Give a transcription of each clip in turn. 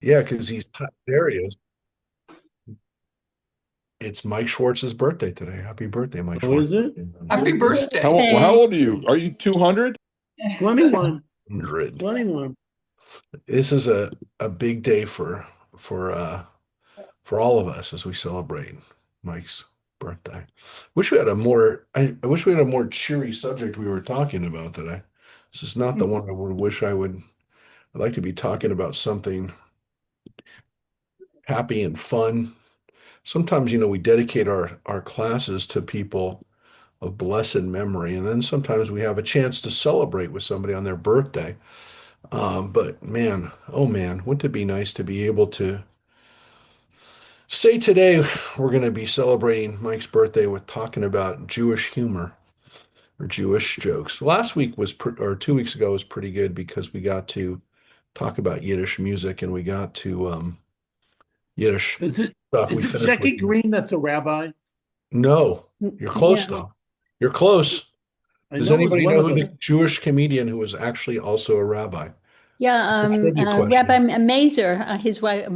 Yeah, because there he is. It's Mike Schwartz's birthday today. Happy birthday, Mike Oh, Schwartz. is it? Happy Happy Yeah. birthday. how Hey, old are you? Are you 200? 21. 100. 21. This is a big day for for all of us as we celebrate Mike's birthday. I wish we had a more cheery subject we were talking about today. This is not the one I would wish I'd like to be talking about something happy and fun. Sometimes, we dedicate our classes to people of blessed memory, and then sometimes we have a chance to celebrate with somebody on their birthday. But man, oh man, wouldn't it be nice to be able to say today we're going to be celebrating Mike's birthday with talking about Jewish humor or Jewish jokes. Last week or 2 weeks ago was pretty good because we got to talk about Yiddish music and we got to Yiddish Is it stuff. We is it finished with Jackie Green that's a rabbi? no, you're close yeah. though. You're close. I Does know it was anybody one know of who those. the Jewish comedian who was actually also a rabbi? Yeah, It's a trivia Rabbi question. Mazer, his wife,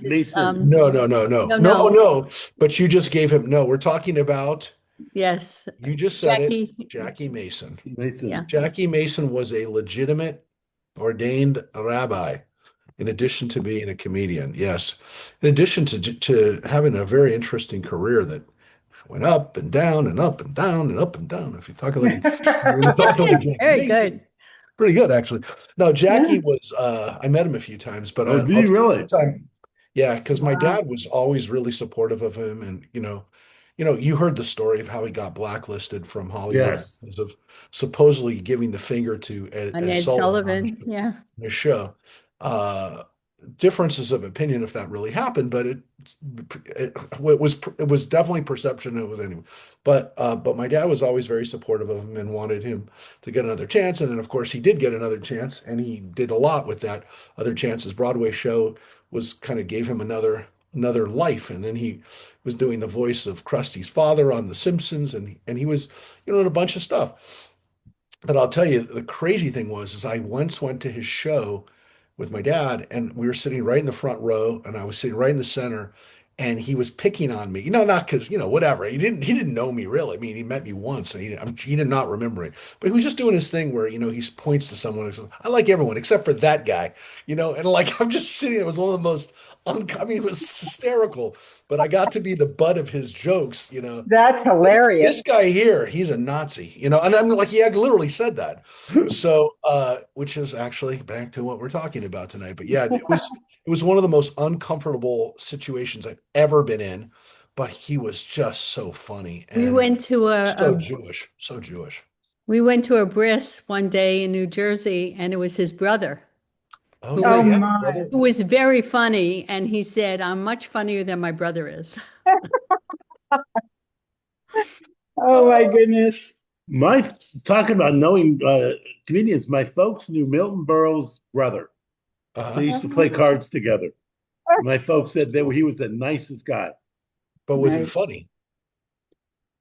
Mason. No, no, no, no, no, no, no, no. But you just gave him no. We're talking about, yes, you just said it, Jackie, Jackie Mason. yeah. Mason. Jackie Mason was a legitimate ordained rabbi, in addition to being a comedian. Yes. In addition to having a very interesting career that went up and down and up and down and up and down. If you're talking like when you're talking like Jackie Very Mason, good. pretty good actually. No, Jackie was I met him a few times, but Oh, did I'll he tell you really? one time. Yeah, because my Wow. dad was always really supportive of him, and you heard the story of how he got blacklisted from Hollywood Yes. because of supposedly giving the finger to Ed, On Ed Ed Sullivan on Sullivan, yeah. the show. Uh, Differences of opinion if that really happened, but it was definitely perception. It was anyway, but my dad was always very supportive of him and wanted him to get another chance. And then of course he did get another chance, and he did a lot with that other chance. His Broadway show was kind of gave him another life, and then he was doing the voice of Krusty's father on The Simpsons, and he was in a bunch of stuff. But I'll tell you, the crazy thing is I once went to his show with my dad, and we were sitting right in the front row, and I was sitting right in the center, and he was picking on me. Not because, whatever. He didn't know me really. I mean, he met me once, and he did not remember it. But he was just doing his thing where, he points to someone and says, I like everyone except for that guy, and like I'm just sitting there. It was one of the most I mean, it was hysterical, but I got to be the butt of his jokes. That's hilarious. This guy here, he's a Nazi, and I'm like, he had literally said that. So, which is actually back to what we're talking about tonight. But yeah, it was one of the most uncomfortable situations I've ever been in, but he was just so funny We and went to so Jewish, so Jewish. we went to a bris one day in New Jersey, and it was his brother Oh who yeah, Oh was yeah, my. brother. who was very funny, and he said, "I'm much funnier than my brother is." Oh my goodness. My talking about knowing comedians, my folks knew Milton Berle's brother. They Uh-huh. used to play cards together. My folks said he was the nicest guy. But was he Nice. funny?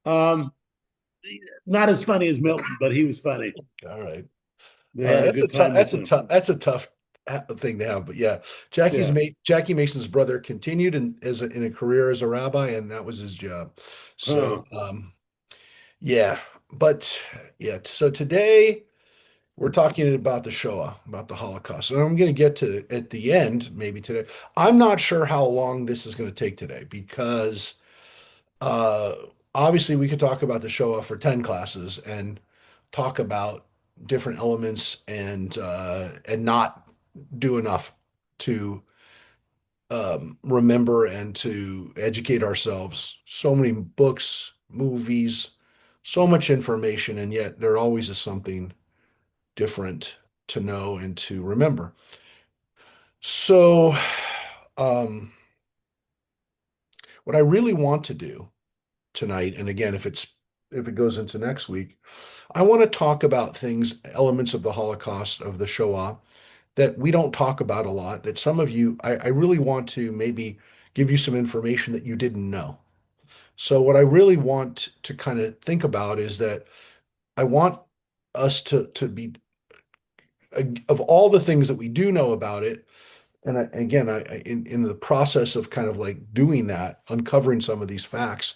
Um, Not as funny as Milton, but he was funny. All right. They All right. had a That's a good tough. time with That's a him. tough. That's a tough thing to have. But yeah, Yeah. Jackie Mason's brother continued in a career as a rabbi, and that was his job. Huh. So yeah, but yeah. So today we're talking about the Shoah, about the Holocaust, and I'm going to get to at the end maybe today. I'm not sure how long this is going to take today because uh, obviously we could talk about the Shoah for 10 classes and talk about different elements and not do enough to remember and to educate ourselves. So many books, movies, so much information, and yet there always is something different to know and to remember. So, um, what I really want to do tonight, and again, if it goes into next week, I want to talk about things, elements of the Holocaust, of the Shoah, that we don't talk about a lot, that some of you, I really want to maybe give you some information that you didn't know. So, what I really want to kind of think about is that I want us to be, of all the things that we do know about it, again, in the process of kind of like doing that, uncovering some of these facts,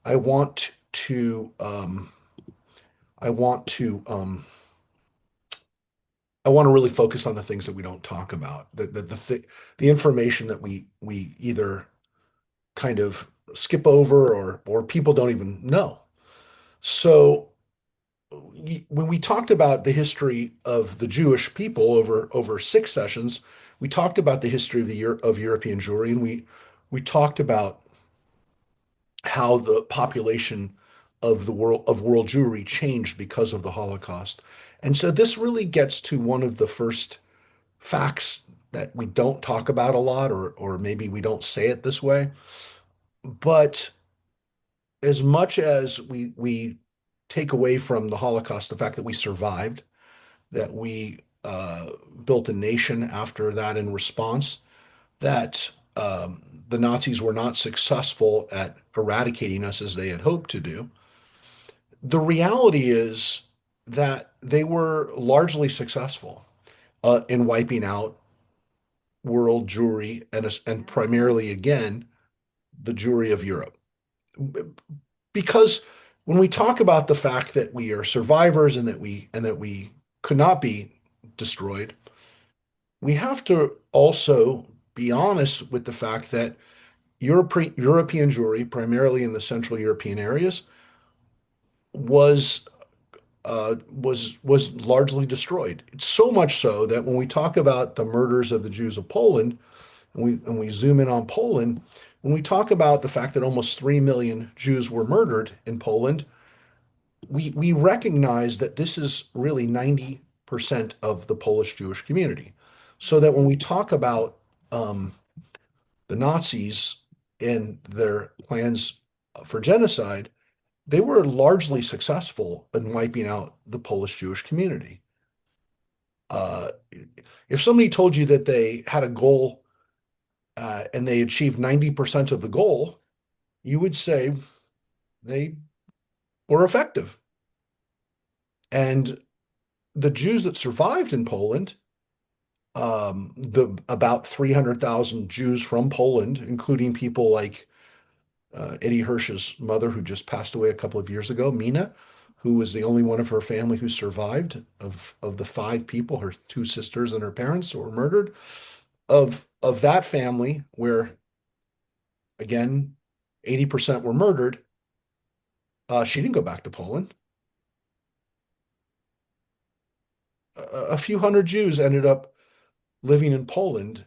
I want to I want to I want to really focus on the things that we don't talk about, the information that we either kind of skip over or people don't even know. So when we talked about the history of the Jewish people over 6 sessions, we talked about the history of of European Jewry, and we talked about how the population of the world Jewry changed because of the Holocaust. And so this really gets to one of the first facts that we don't talk about a lot, or maybe we don't say it this way. But as much as we take away from the Holocaust the fact that we survived, that we built a nation after that in response, that the Nazis were not successful at eradicating us as they had hoped to do. The reality is that they were largely successful in wiping out world Jewry and primarily again the Jewry of Europe. Because when we talk about the fact that we are survivors and that we could not be destroyed, we have to also be honest with the fact that European Jewry, primarily in the Central European areas, was was largely destroyed. It's so much so that when we talk about the murders of the Jews of Poland, and we zoom in on Poland, when we talk about the fact that almost 3 million Jews were murdered in Poland, we recognize that this is really 90% of the Polish Jewish community. So that when we talk about the Nazis and their plans for genocide, they were largely successful in wiping out the Polish Jewish community. Uh, if somebody told you that they had a goal and they achieved 90% of the goal, you would say they were effective. And the Jews that survived in Poland, the about 300,000 Jews from Poland, including people like Eddie Hirsch's mother, who just passed away a couple of years ago, Mina, who was the only one of her family who survived of the 5 people, her 2 sisters and her parents who were murdered. Of that family, where again 80% were murdered, she didn't go back to Poland. A few hundred Jews ended up living in Poland,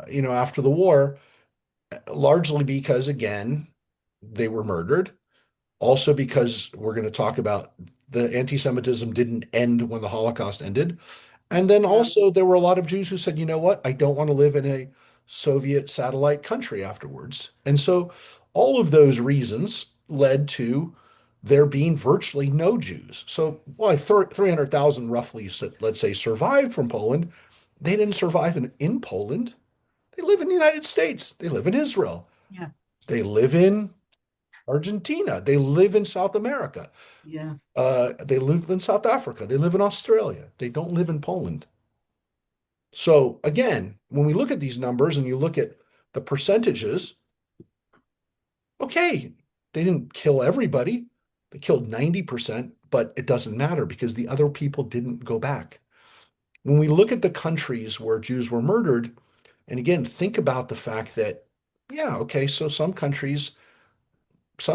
after the war, largely because again they were murdered. Also, because we're going to talk about the anti-Semitism didn't end when the Holocaust ended. And then also, there were a lot of Jews who said, you know what, I don't want to live in a Soviet satellite country afterwards. And so, all of those reasons led to there being virtually no Jews. So, why 300,000 roughly, let's say, survived from Poland? They didn't survive in Poland. They live in the United States. They live in Israel. Yeah. They live in Argentina. They live in South America. Yeah. They live in South Africa. They live in Australia. They don't live in Poland. So again, when we look at these numbers and you look at the percentages, okay, they didn't kill everybody. They killed 90%, but it doesn't matter because the other people didn't go back. When we look at the countries where Jews were murdered, and again, think about the fact that, yeah, okay, so some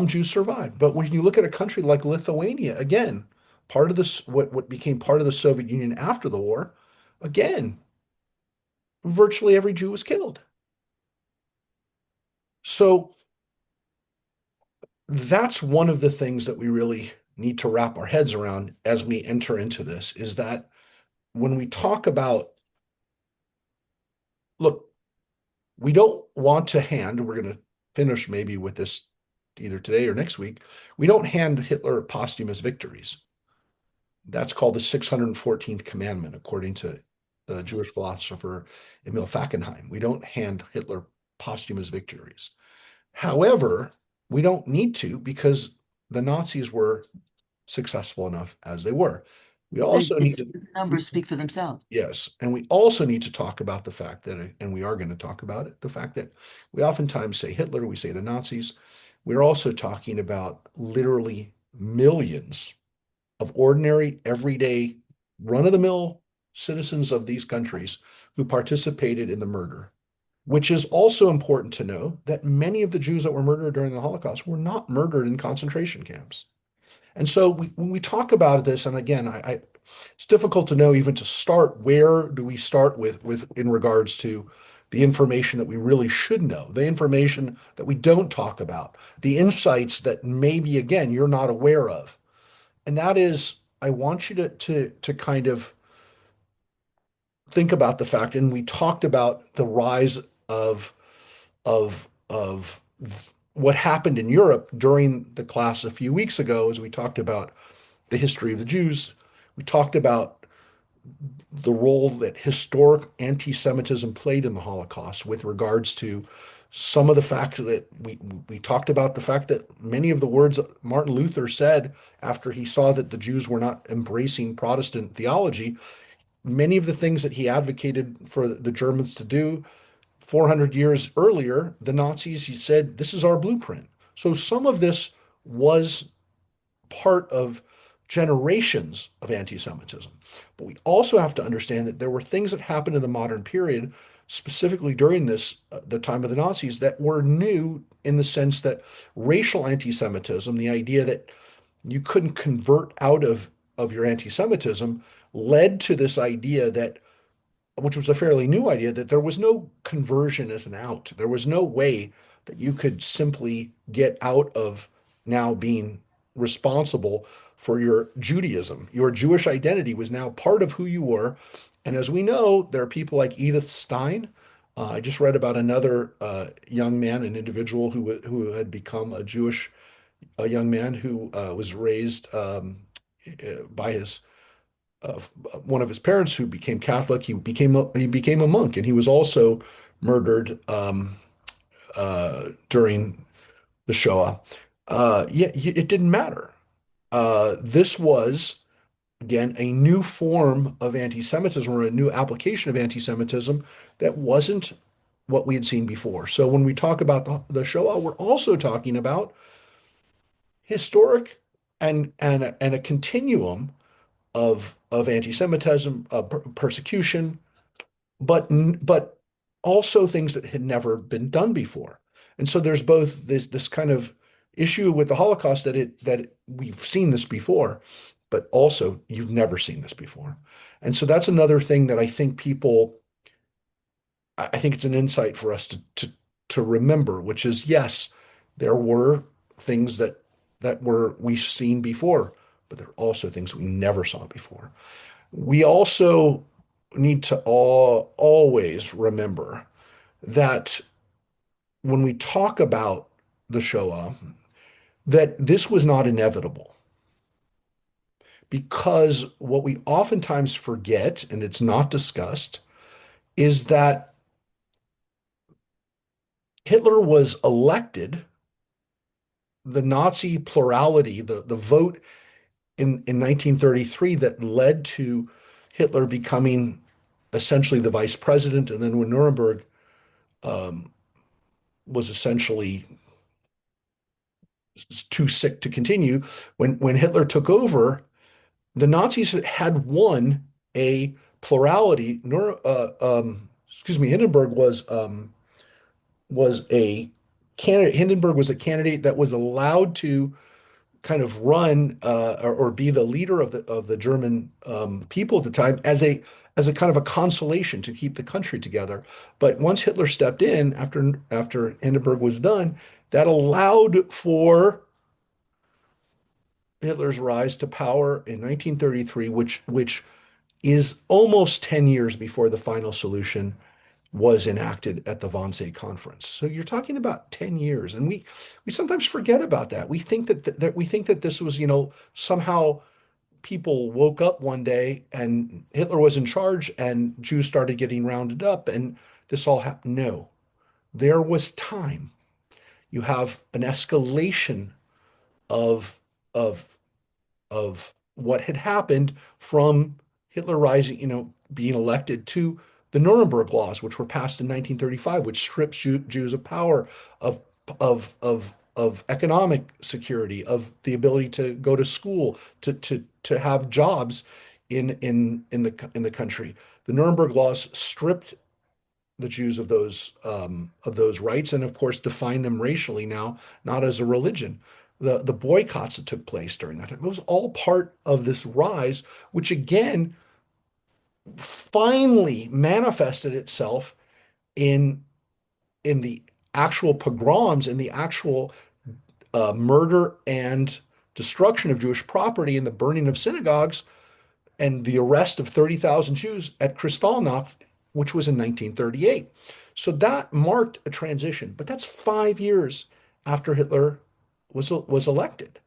Jews survived. But when you look at a country like Lithuania, again, part of this, what became part of the Soviet Union after the war, again, virtually every Jew was killed. So that's one of the things that we really need to wrap our heads around as we enter into this, is that when we talk about, look, we don't want to hand, we're going to finish maybe with this either today or next week, we don't hand Hitler posthumous victories. That's called the 614th commandment, according to the Jewish philosopher Emil Fackenheim. We don't hand Hitler posthumous victories. However, we don't need to, because the Nazis were successful enough as they were. We also need to, The numbers speak for themselves. yes, and we also need to talk about the fact that, and we are going to talk about it, the fact that we oftentimes say Hitler, we say the Nazis. We're also talking about literally millions of ordinary, everyday, run-of-the-mill citizens of these countries who participated in the murder, which is also important to know that many of the Jews that were murdered during the Holocaust were not murdered in concentration camps. And so when we talk about this, and again, it's difficult to know even to start. Where do we start with in regards to the information that we really should know, the information that we don't talk about, the insights that maybe again you're not aware of, and that is, I want you to kind of think about the fact, and we talked about the rise of what happened in Europe during the class a few weeks ago, as we talked about the history of the Jews. We talked about the role that historic anti-Semitism played in the Holocaust with regards to some of the fact that we talked about the fact that many of the words Martin Luther said after he saw that the Jews were not embracing Protestant theology, many of the things that he advocated for the Germans to do 400 years earlier, the Nazis, he said, this is our blueprint. So some of this was part of generations of anti-Semitism. But we also have to understand that there were things that happened in the modern period, specifically during the time of the Nazis, that were new in the sense that racial anti-Semitism, the idea that you couldn't convert out of your anti-Semitism, led to this idea that, which was a fairly new idea, that there was no conversion as an out. There was no way that you could simply get out of now being responsible for your Judaism. Your Jewish identity was now part of who you were. And as we know, there are people like Edith Stein. I just read about another young man, an individual who had become a young man who was raised by his uh, one of his parents who became Catholic. He became a monk, and he was also murdered during the Shoah. Yeah, it didn't matter. This was again a new form of anti-Semitism or a new application of anti-Semitism that wasn't what we had seen before. So when we talk about the Shoah, we're also talking about historic and a continuum of anti-Semitism, persecution, but also things that had never been done before. And so there's both this kind of issue with the Holocaust that we've seen this before, but also you've never seen this before. And so that's another thing that I think it's an insight for us to remember, which is yes, there were things that were we've seen before, but there are also things we never saw before. We also need to always remember that when we talk about the Shoah, that this was not inevitable. Because what we oftentimes forget, and it's not discussed, is that Hitler was elected, the Nazi plurality, the vote in 1933 that led to Hitler becoming essentially the vice president, and then when Nuremberg um, was essentially too sick to continue, when Hitler took over, the Nazis had won a plurality. Hindenburg was a candidate. Hindenburg was a candidate that was allowed to kind of run or be the leader of the German people at the time as a kind of a consolation to keep the country together. But once Hitler stepped in after Hindenburg was done, that allowed for Hitler's rise to power in 1933, which is almost 10 years before the final solution was enacted at the Wannsee Conference. So you're talking about 10 years, and we sometimes forget about that. We think that we think that this was, somehow people woke up one day and Hitler was in charge and Jews started getting rounded up and this all happened. No, there was time. You have an escalation of of of what had happened from Hitler rising, being elected, to the Nuremberg laws, which were passed in 1935, which stripped Jews of power, of of economic security, of the ability to go to school, to have jobs in the country. The Nuremberg laws stripped the Jews of those rights, and of course define them racially now, not as a religion. The boycotts that took place during that time, it was all part of this rise, which again finally manifested itself in the actual pogroms, in the actual murder and destruction of Jewish property, and the burning of synagogues, and the arrest of 30,000 Jews at Kristallnacht, which was in 1938. So that marked a transition, but that's 5 years after Hitler was elected.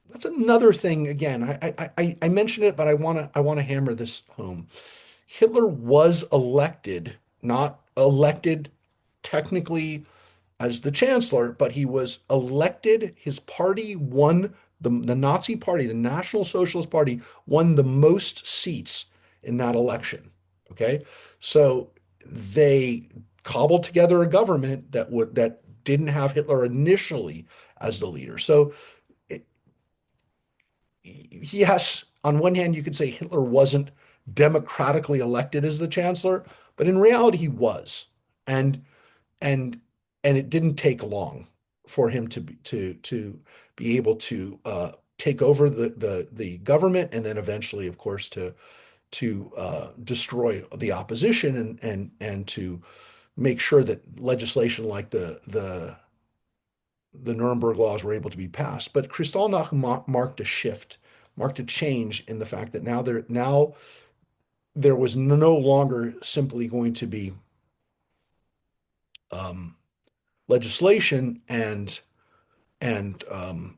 That's another thing. Again, I mentioned it, but I want to hammer this home. Hitler was elected, not elected technically as the chancellor, but he was elected. His party won, the Nazi Party, the National Socialist Party, won the most seats in that election. Okay, so they cobbled together a government that didn't have Hitler initially as the leader. So yes, on one hand, you could say Hitler wasn't democratically elected as the chancellor, but in reality, he was. And and and it didn't take long for him to be able to take over the government, and then eventually, of course, to destroy the opposition, and to make sure that legislation like the Nuremberg laws were able to be passed. But Kristallnacht marked a shift, marked a change in the fact that now there was no longer simply going to be um, legislation and um,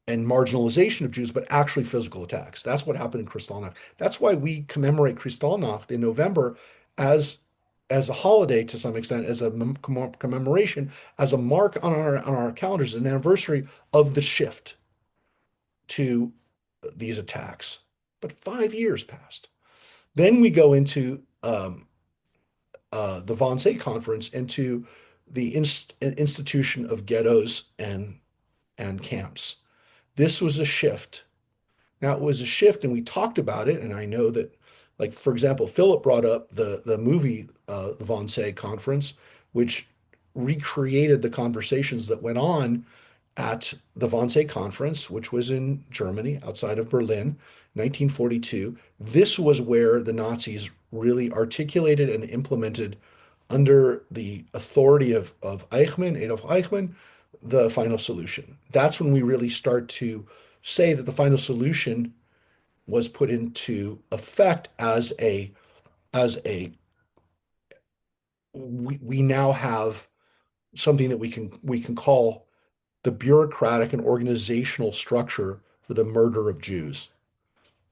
and marginalization of Jews, but actually physical attacks. That's what happened in Kristallnacht. That's why we commemorate Kristallnacht in November as as a holiday to some extent, as a commemoration, as a mark on our calendars, an anniversary of the shift to these attacks. But 5 years passed. Then we go into the Wannsee Conference, into the institution of ghettos and camps. This was a shift. Now, it was a shift, and we talked about it. And I know that, like, for example, Philip brought up the movie, the Wannsee Conference, which recreated the conversations that went on at the Wannsee Conference, which was in Germany, outside of Berlin, 1942. This was where the Nazis really articulated and implemented, under the authority of Eichmann, Adolf Eichmann, the final solution. That's when we really start to say that the final solution was put into effect as a we now have something that we can call the bureaucratic and organizational structure for the murder of Jews.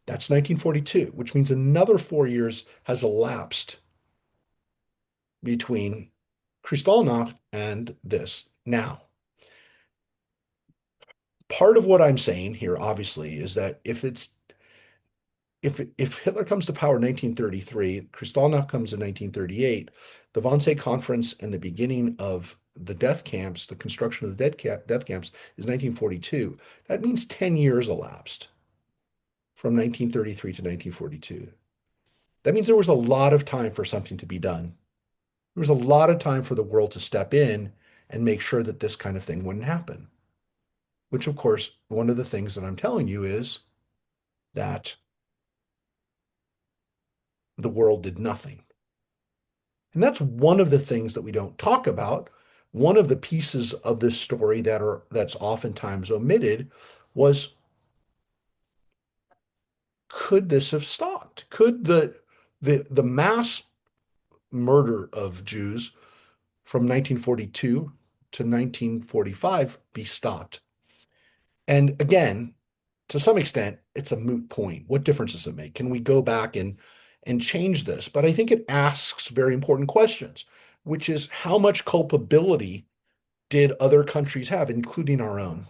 That's 1942, which means another 4 years has elapsed between Kristallnacht and this. Now, part of what I'm saying here, obviously, is that if Hitler comes to power in 1933, Kristallnacht comes in 1938, the Wannsee Conference and the beginning of the death camps, the construction of the death camps, is 1942. That means 10 years elapsed from 1933 to 1942. That means there was a lot of time for something to be done. There was a lot of time for the world to step in and make sure that this kind of thing wouldn't happen. Which, of course, one of the things that I'm telling you is that the world did nothing. And that's one of the things that we don't talk about. One of the pieces of this story that's oftentimes omitted was, could this have stopped? Could the mass murder of Jews from 1942 to 1945 be stopped? And again, to some extent, it's a moot point. What difference does it make? Can we go back and change this? But I think it asks very important questions, which is, how much culpability did other countries have, including our own,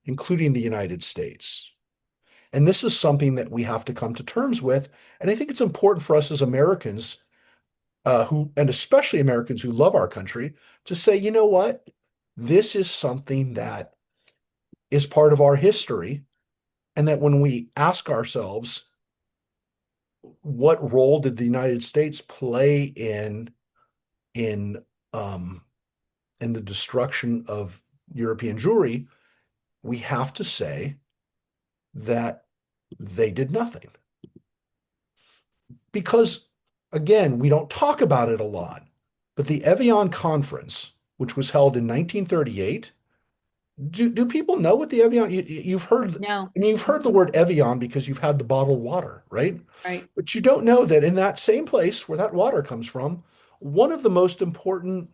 including the United States? And this is something that we have to come to terms with. And I think it's important for us as Americans, and especially Americans who love our country, to say, you know what? This is something that is part of our history. And that when we ask ourselves, what role did the United States play in um, in the destruction of European Jewry, we have to say that they did nothing. Because, again, we don't talk about it a lot, but the Evian Conference, which was held in 1938, do people know what the Evian, you've heard, No. I mean, you've heard the word Evian because you've had the bottled water, right? Right. But you don't know that in that same place where that water comes from, one of the most important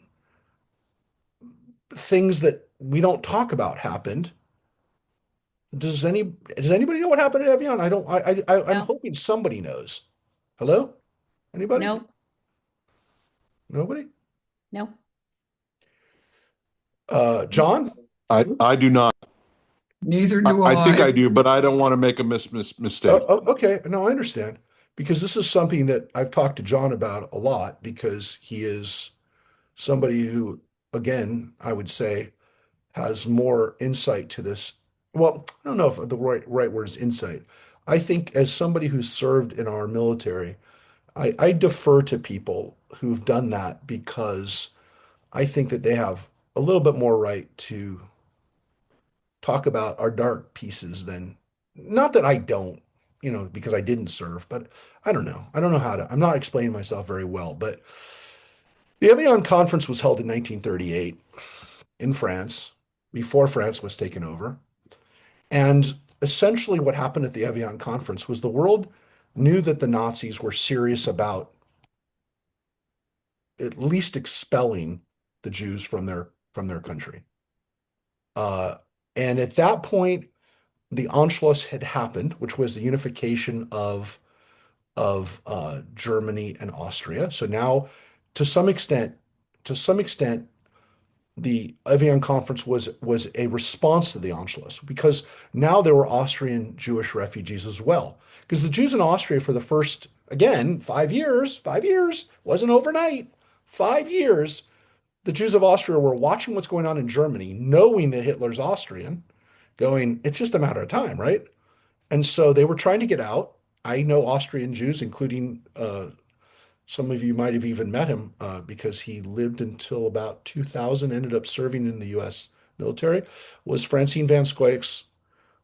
things that we don't talk about happened. Does anybody know what happened at Evian? I don't. I'm No. hoping somebody knows. Hello? Anybody? No. Nobody? No. John? I do not. Neither do I think I I. do, but I don't want to make a mistake. Okay. No, I understand. Because this is something that I've talked to John about a lot because he is somebody who, again, I would say has more insight to this. Well, I don't know if the right word is insight. I think as somebody who's served in our military, I defer to people who've done that because I think that they have a little bit more right to talk about our dark pieces than, not that I don't, because I didn't serve, but I don't know. I don't know how to, I'm not explaining myself very well, but the Evian Conference was held in 1938 in France, before France was taken over. And essentially, what happened at the Evian Conference was the world knew that the Nazis were serious about at least expelling the Jews from their country. Uh, and at that point, the Anschluss had happened, which was the unification of Germany and Austria. So now, to some extent, to some extent, the Evian Conference was a response to the Anschluss because now there were Austrian Jewish refugees as well. Because the Jews in Austria for the first, again, 5 years, wasn't overnight, 5 years, the Jews of Austria were watching what's going on in Germany, knowing that Hitler's Austrian, going, it's just a matter of time, right? And so they were trying to get out. I know Austrian Jews, including some of you might have even met him because he lived until about 2000, ended up serving in the U.S. military, was Francine van Scoyck's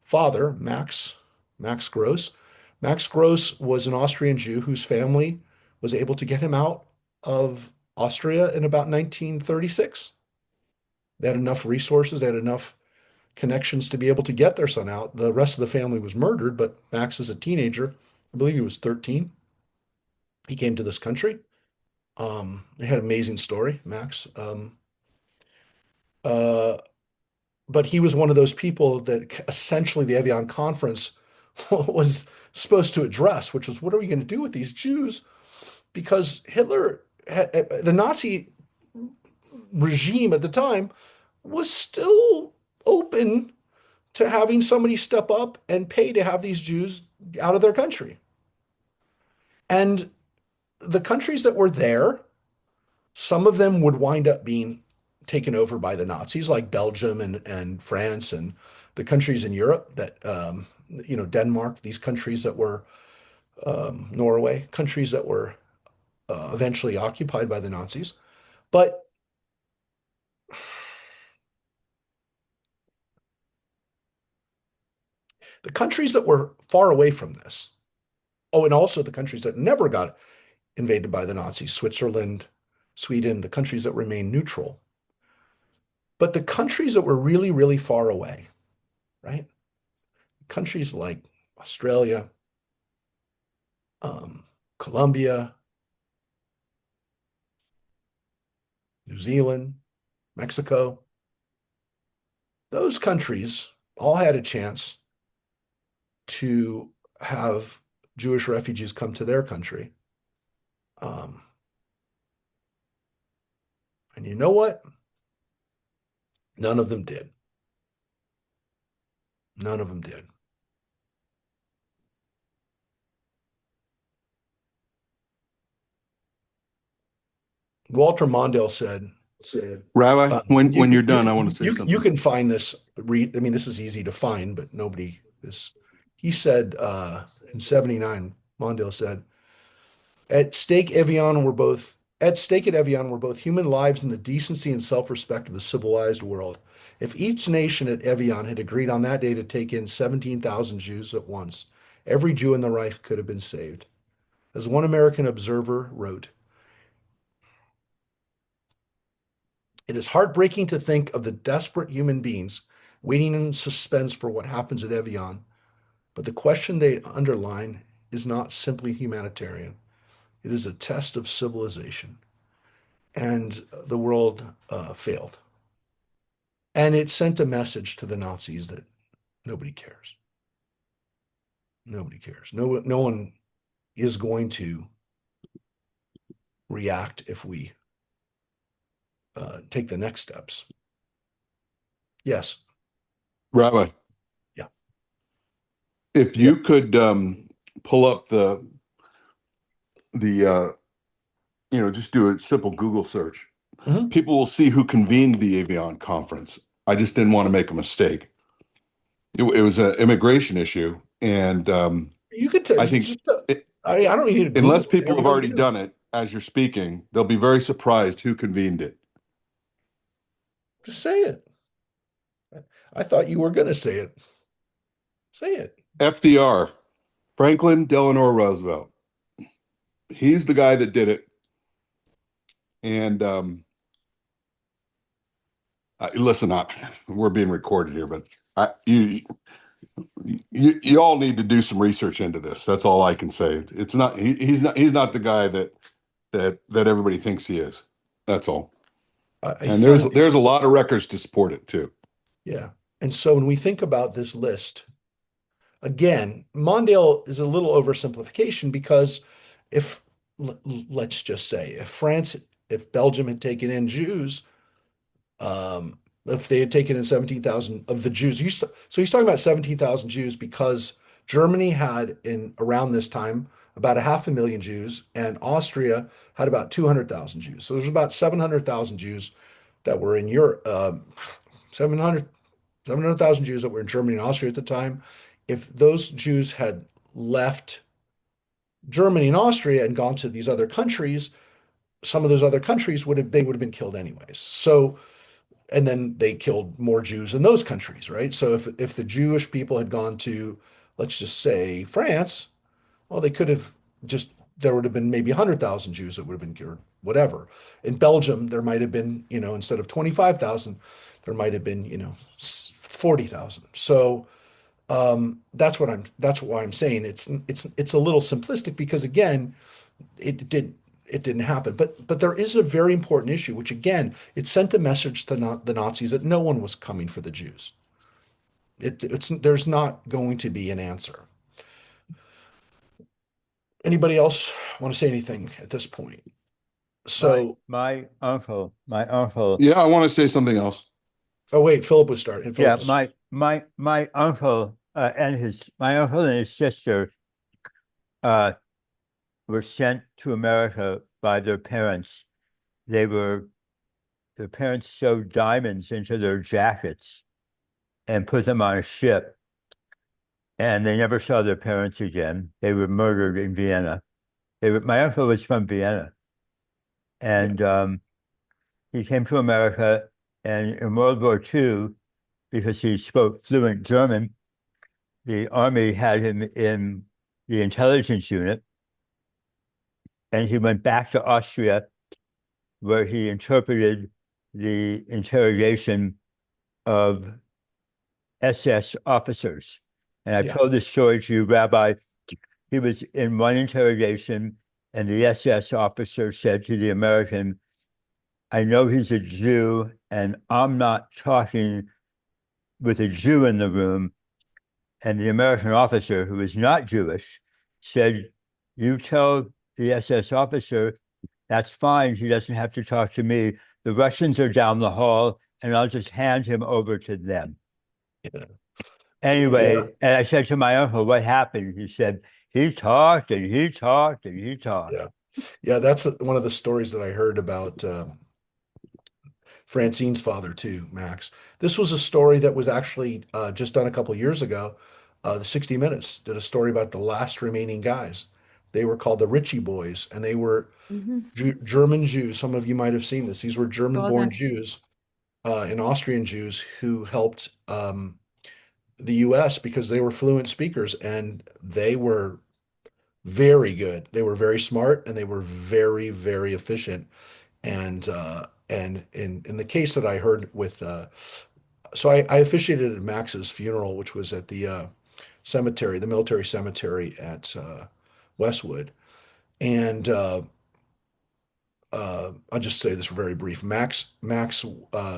father, Max Gross. Max Gross was an Austrian Jew whose family was able to get him out of Austria in about 1936. They had enough resources, they had enough connections to be able to get their son out. The rest of the family was murdered, but Max, as a teenager, I believe he was 13, he came to this country. They had an amazing story, Max. Uh, but he was one of those people that essentially the Evian Conference was supposed to address, which was what are we going to do with these Jews? Because the Nazi regime at the time was still open to having somebody step up and pay to have these Jews out of their country. And the countries that were there, some of them would wind up being taken over by the Nazis, like Belgium and France and the countries in Europe that, Denmark, these countries that were, Norway, countries that were eventually occupied by the Nazis. But the countries that were far away from this, oh, and also the countries that never got invaded by the Nazis, Switzerland, Sweden, the countries that remained neutral. But the countries that were really, really far away, right? Countries like Australia, Colombia, New Zealand, Mexico, those countries all had a chance to have Jewish refugees come to their country. Um, and you know what? None of them did. None of them did. Walter Mondale said, Rabbi, when you're done, I want to say you something. can find this. I mean, this is easy to find, but nobody is. He said in '79, Mondale said, At stake at Evian were both human lives and the decency and self-respect of the civilized world. If each nation at Evian had agreed on that day to take in 17,000 Jews at once, every Jew in the Reich could have been saved. As one American observer wrote, it is heartbreaking to think of the desperate human beings waiting in suspense for what happens at Evian, but the question they underline is not simply humanitarian. It is a test of civilization. And the world failed. And it sent a message to the Nazis that nobody cares. Nobody cares. No one is going to react if we take the next steps. Yes. Rabbi, Yeah. if you could pull up just do a simple Google search. Mhm. People will see who convened the Avion conference. I just didn't want to make a mistake. It was an immigration issue, and You could tell. I think I don't need to Google unless it. people have Everybody already knows. done it as you're speaking, they'll be very surprised who convened it. Just say it. I thought you were going to say it. Say it. FDR, Franklin Delano Roosevelt. He's the guy that did it. And listen, we're being recorded here, but you all need to do some research into this. That's all I can say. It's not he's not the guy that everybody thinks he is. That's all. And there's a lot of records to support it too. Yeah. And so when we think about this list, again, Mondale is a little oversimplification because if let's just say if Belgium had taken in Jews, if they had taken in 17,000 of the Jews, so he's talking about 17,000 Jews because Germany had in around this time about a half a million Jews, and Austria had about 200,000 Jews. So there's about 700,000 Jews that were in Europe, 700,000 Jews that were in Germany and Austria at the time. If those Jews had left Germany and Austria and gone to these other countries, some of those other countries would have been killed anyways. So and then they killed more Jews in those countries, right? So if the Jewish people had gone to, let's just say France, well, they could have just there would have been maybe 100,000 Jews that would have been cured, whatever. In Belgium, there might have been, instead of 25,000, there might have been, 40,000. So that's why I'm saying it's a little simplistic because again, it didn't happen. But there is a very important issue, which again, it sent a message to the Nazis that no one was coming for the Jews. There's not going to be an answer. Anybody else want to say anything at this point? So, my uncle. Yeah, I want to say something else. oh wait, Philip was starting. Yeah, my uncle and his sister were sent to America by their parents. Their parents sewed diamonds into their jackets and put them on a ship. And they never saw their parents again. They were murdered in Vienna. My uncle was from Vienna. And he came to America, and in World War II, because he spoke fluent German, the army had him in the intelligence unit, and he went back to Austria, where he interpreted the interrogation of SS officers. And I've told this story to you, Rabbi. He was in one interrogation, and the SS officer said to the American, I know he's a Jew, and I'm not talking with a Jew in the room. And the American officer, who was not Jewish, said, you tell the SS officer, that's fine. He doesn't have to talk to me. The Russians are down the hall, and I'll just hand him over to them. Yeah. Anyway, and I said to my uncle, what happened? He said, he talked and he talked and he talked. Yeah. Yeah, that's one of the stories that I heard about Francine's father too, Max. This was a story that was actually just done a couple years ago. The 60 Minutes did a story about the last remaining guys. They were called the Ritchie Boys, and they were Mhm. German Jews. Some of you might have seen this. These were Saw German-born that. Jews and Austrian Jews who helped the U.S. because they were fluent speakers and they were very good. They were very smart and they were very, very efficient. And in the case that I heard with so I officiated at Max's funeral, which was at the cemetery, the military cemetery at Westwood. And I'll just say this very brief. Max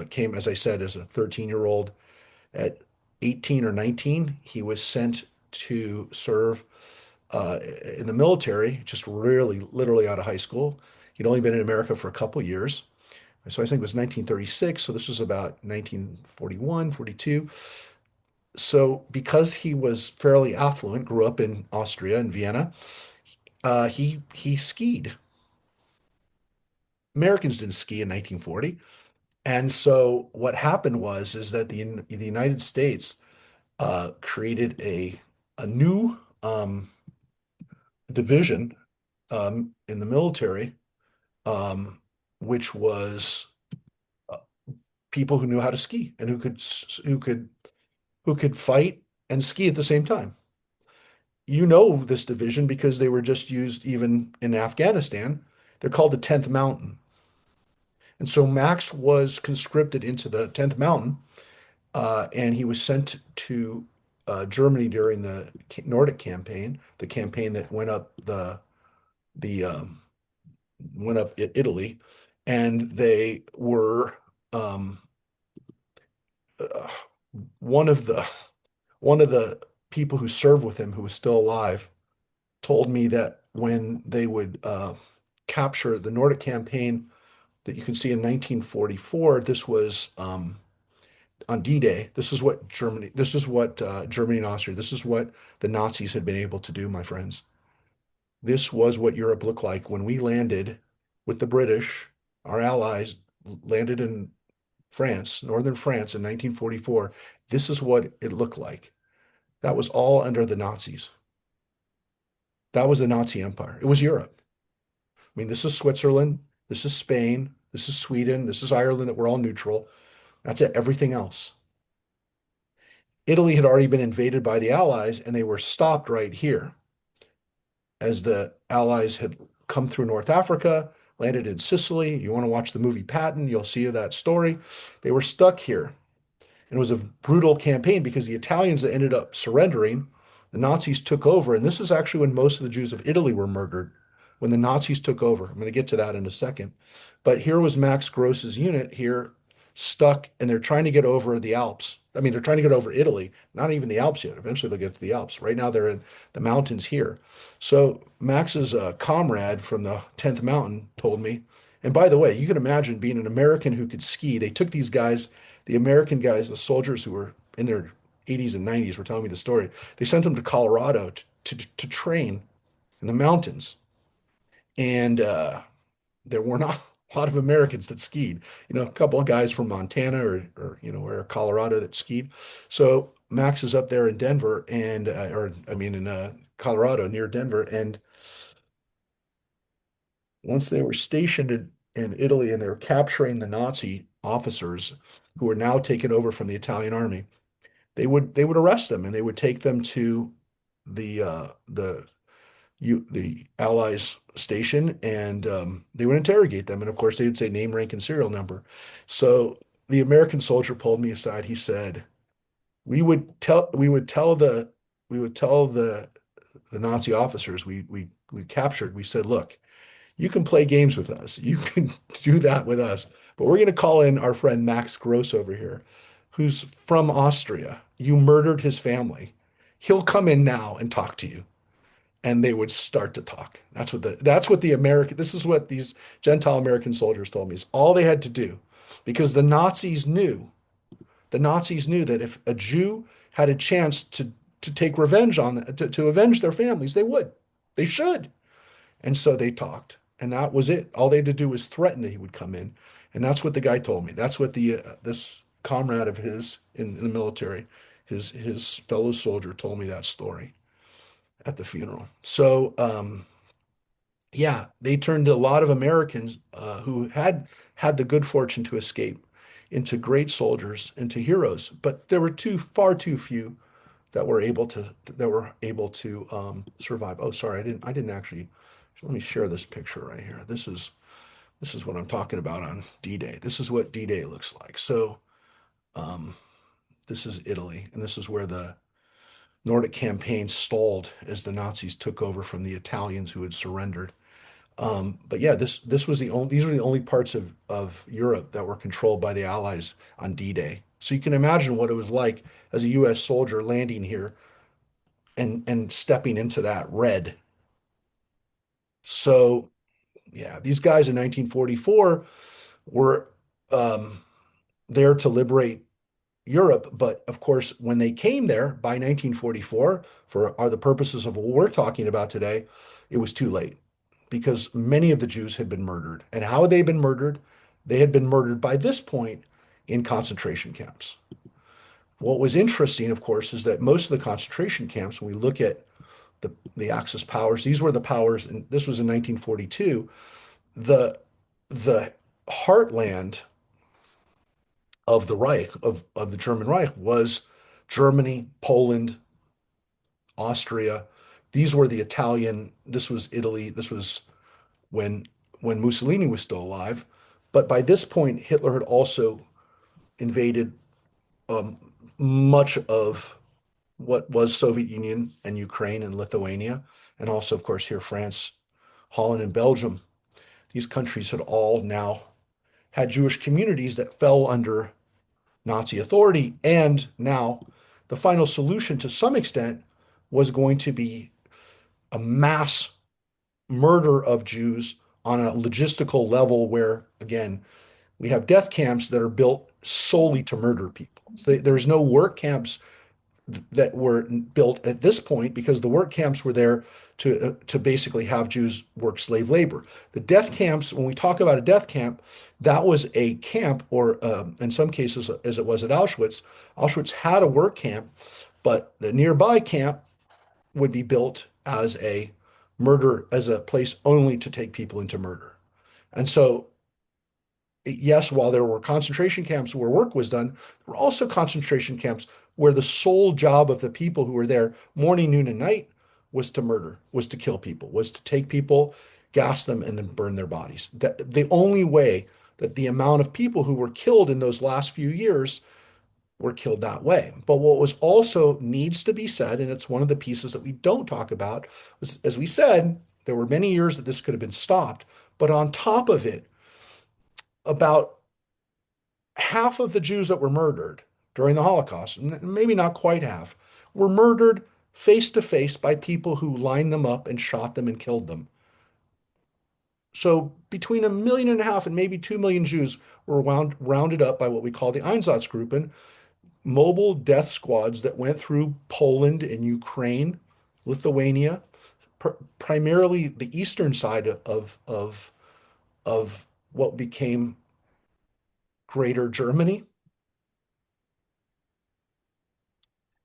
came, as I said, as a 13-year-old. At 18 or 19, he was sent to serve in the military, just really literally out of high school. He'd only been in America for a couple years. So I think it was 1936. So this was about 1941, 42. So because he was fairly affluent, grew up in Austria and Vienna, he skied. Americans didn't ski in 1940. And so what happened was is that the United States created a new division in the military, um, which was people who knew how to ski and who could fight and ski at the same time. You know this division because they were just used even in Afghanistan. They're called the 10th Mountain. And so Max was conscripted into the 10th Mountain, and he was sent to Germany during the Nordic campaign, the campaign that the went up Italy, and they were um, uh, one of the one of the people who served with him, who was still alive, told me that when they would capture the Nordic campaign that you can see in 1944, this was on D-Day. This is what Germany and Austria, this is what the Nazis had been able to do, my friends. This was what Europe looked like when we landed with the British, our allies landed in France, northern France in 1944. This is what it looked like. That was all under the Nazis. That was the Nazi Empire. It was Europe. I mean, this is Switzerland, this is Spain, this is Sweden, this is Ireland that we're all neutral. That's it, everything else. Italy had already been invaded by the Allies and they were stopped right here as the Allies had come through North Africa, landed in Sicily. You want to watch the movie Patton, you'll see that story. They were stuck here. And it was a brutal campaign because the Italians that ended up surrendering, the Nazis took over. And this is actually when most of the Jews of Italy were murdered, when the Nazis took over. I'm going to get to that in a second. But here was Max Gross's unit here stuck, and they're trying to get over the Alps. I mean, they're trying to get over Italy, not even the Alps yet. Eventually, they'll get to the Alps. Right now, they're in the mountains here. So Max's comrade from the 10th Mountain told me, and by the way, you can imagine being an American who could ski. They took these guys, the American guys, the soldiers who were in their 80s and 90s were telling me the story. They sent them to Colorado to train in the mountains. And there were not a lot of Americans that skied. A couple of guys from Montana or Colorado that skied. So Max is up there in Denver or I mean in Colorado near Denver. And once they were stationed in Italy and they were capturing the Nazi officers who were now taken over from the Italian army, they would arrest them and they would take them to the Allies station and they would interrogate them. And of course, they would say name, rank, and serial number. So the American soldier pulled me aside. He said, we would tell the Nazi officers we captured. We said, look, you can play games with us. You can do that with us, but we're going to call in our friend Max Gross over here, who's from Austria. You murdered his family. He'll come in now and talk to you and they would start to talk. This is what these Gentile American soldiers told me is all they had to do because the Nazis knew that if a Jew had a chance to take revenge to avenge their families, they should. And so they talked. And that was it. All they had to do was threaten that he would come in. And that's what the guy told me. That's what the this comrade of his in the military, his fellow soldier told me that story at the funeral. So yeah, they turned a lot of Americans who had the good fortune to escape into great soldiers, into heroes. But there were far too few that were able to survive. Oh, sorry, I didn't actually. Let me share this picture right here. This is what I'm talking about on D-Day. This is what D-Day looks like. So um, this is Italy, and this is where the Nordic campaign stalled as the Nazis took over from the Italians who had surrendered. But yeah, this was the only these were the only parts of Europe that were controlled by the Allies on D-Day. So you can imagine what it was like as a U.S. soldier landing here and stepping into that red. So yeah, these guys in 1944 were um, there to liberate Europe, but of course, when they came there by 1944, for are the purposes of what we're talking about today, it was too late because many of the Jews had been murdered. And how had they been murdered? They had been murdered by this point in concentration camps. What was interesting, of course, is that most of the concentration camps, when we look at the Axis powers, these were the powers, and this was in 1942, the the heartland of the Reich, of the German Reich, was Germany, Poland, Austria. These were the Italian, this was Italy, this was when Mussolini was still alive. But by this point, Hitler had also invaded um, much of what was Soviet Union and Ukraine and Lithuania, and also, of course, here France, Holland, and Belgium. These countries had all now had Jewish communities that fell under Nazi authority. And now the final solution, to some extent, was going to be a mass murder of Jews on a logistical level where, again, we have death camps that are built solely to murder people. So there's no work camps that were built at this point because the work camps were there to basically have Jews work slave labor. The death camps, when we talk about a death camp, that was a camp, or in some cases, as it was at Auschwitz, Auschwitz had a work camp, but the nearby camp would be built as as a place only to take people into murder. And so yes, while there were concentration camps where work was done, there were also concentration camps where the sole job of the people who were there morning, noon, and night was to murder, was to kill people, was to take people, gas them, and then burn their bodies. The only way that the amount of people who were killed in those last few years were killed that way. But what was also needs to be said, and it's one of the pieces that we don't talk about, was, as we said, there were many years that this could have been stopped. But on top of it, about half of the Jews that were murdered during the Holocaust, maybe not quite half, were murdered face to face by people who lined them up and shot them and killed them. So between 1.5 million and maybe 2 million Jews were rounded up by what we call the Einsatzgruppen, mobile death squads that went through Poland and Ukraine, Lithuania, primarily the eastern side of what became Greater Germany.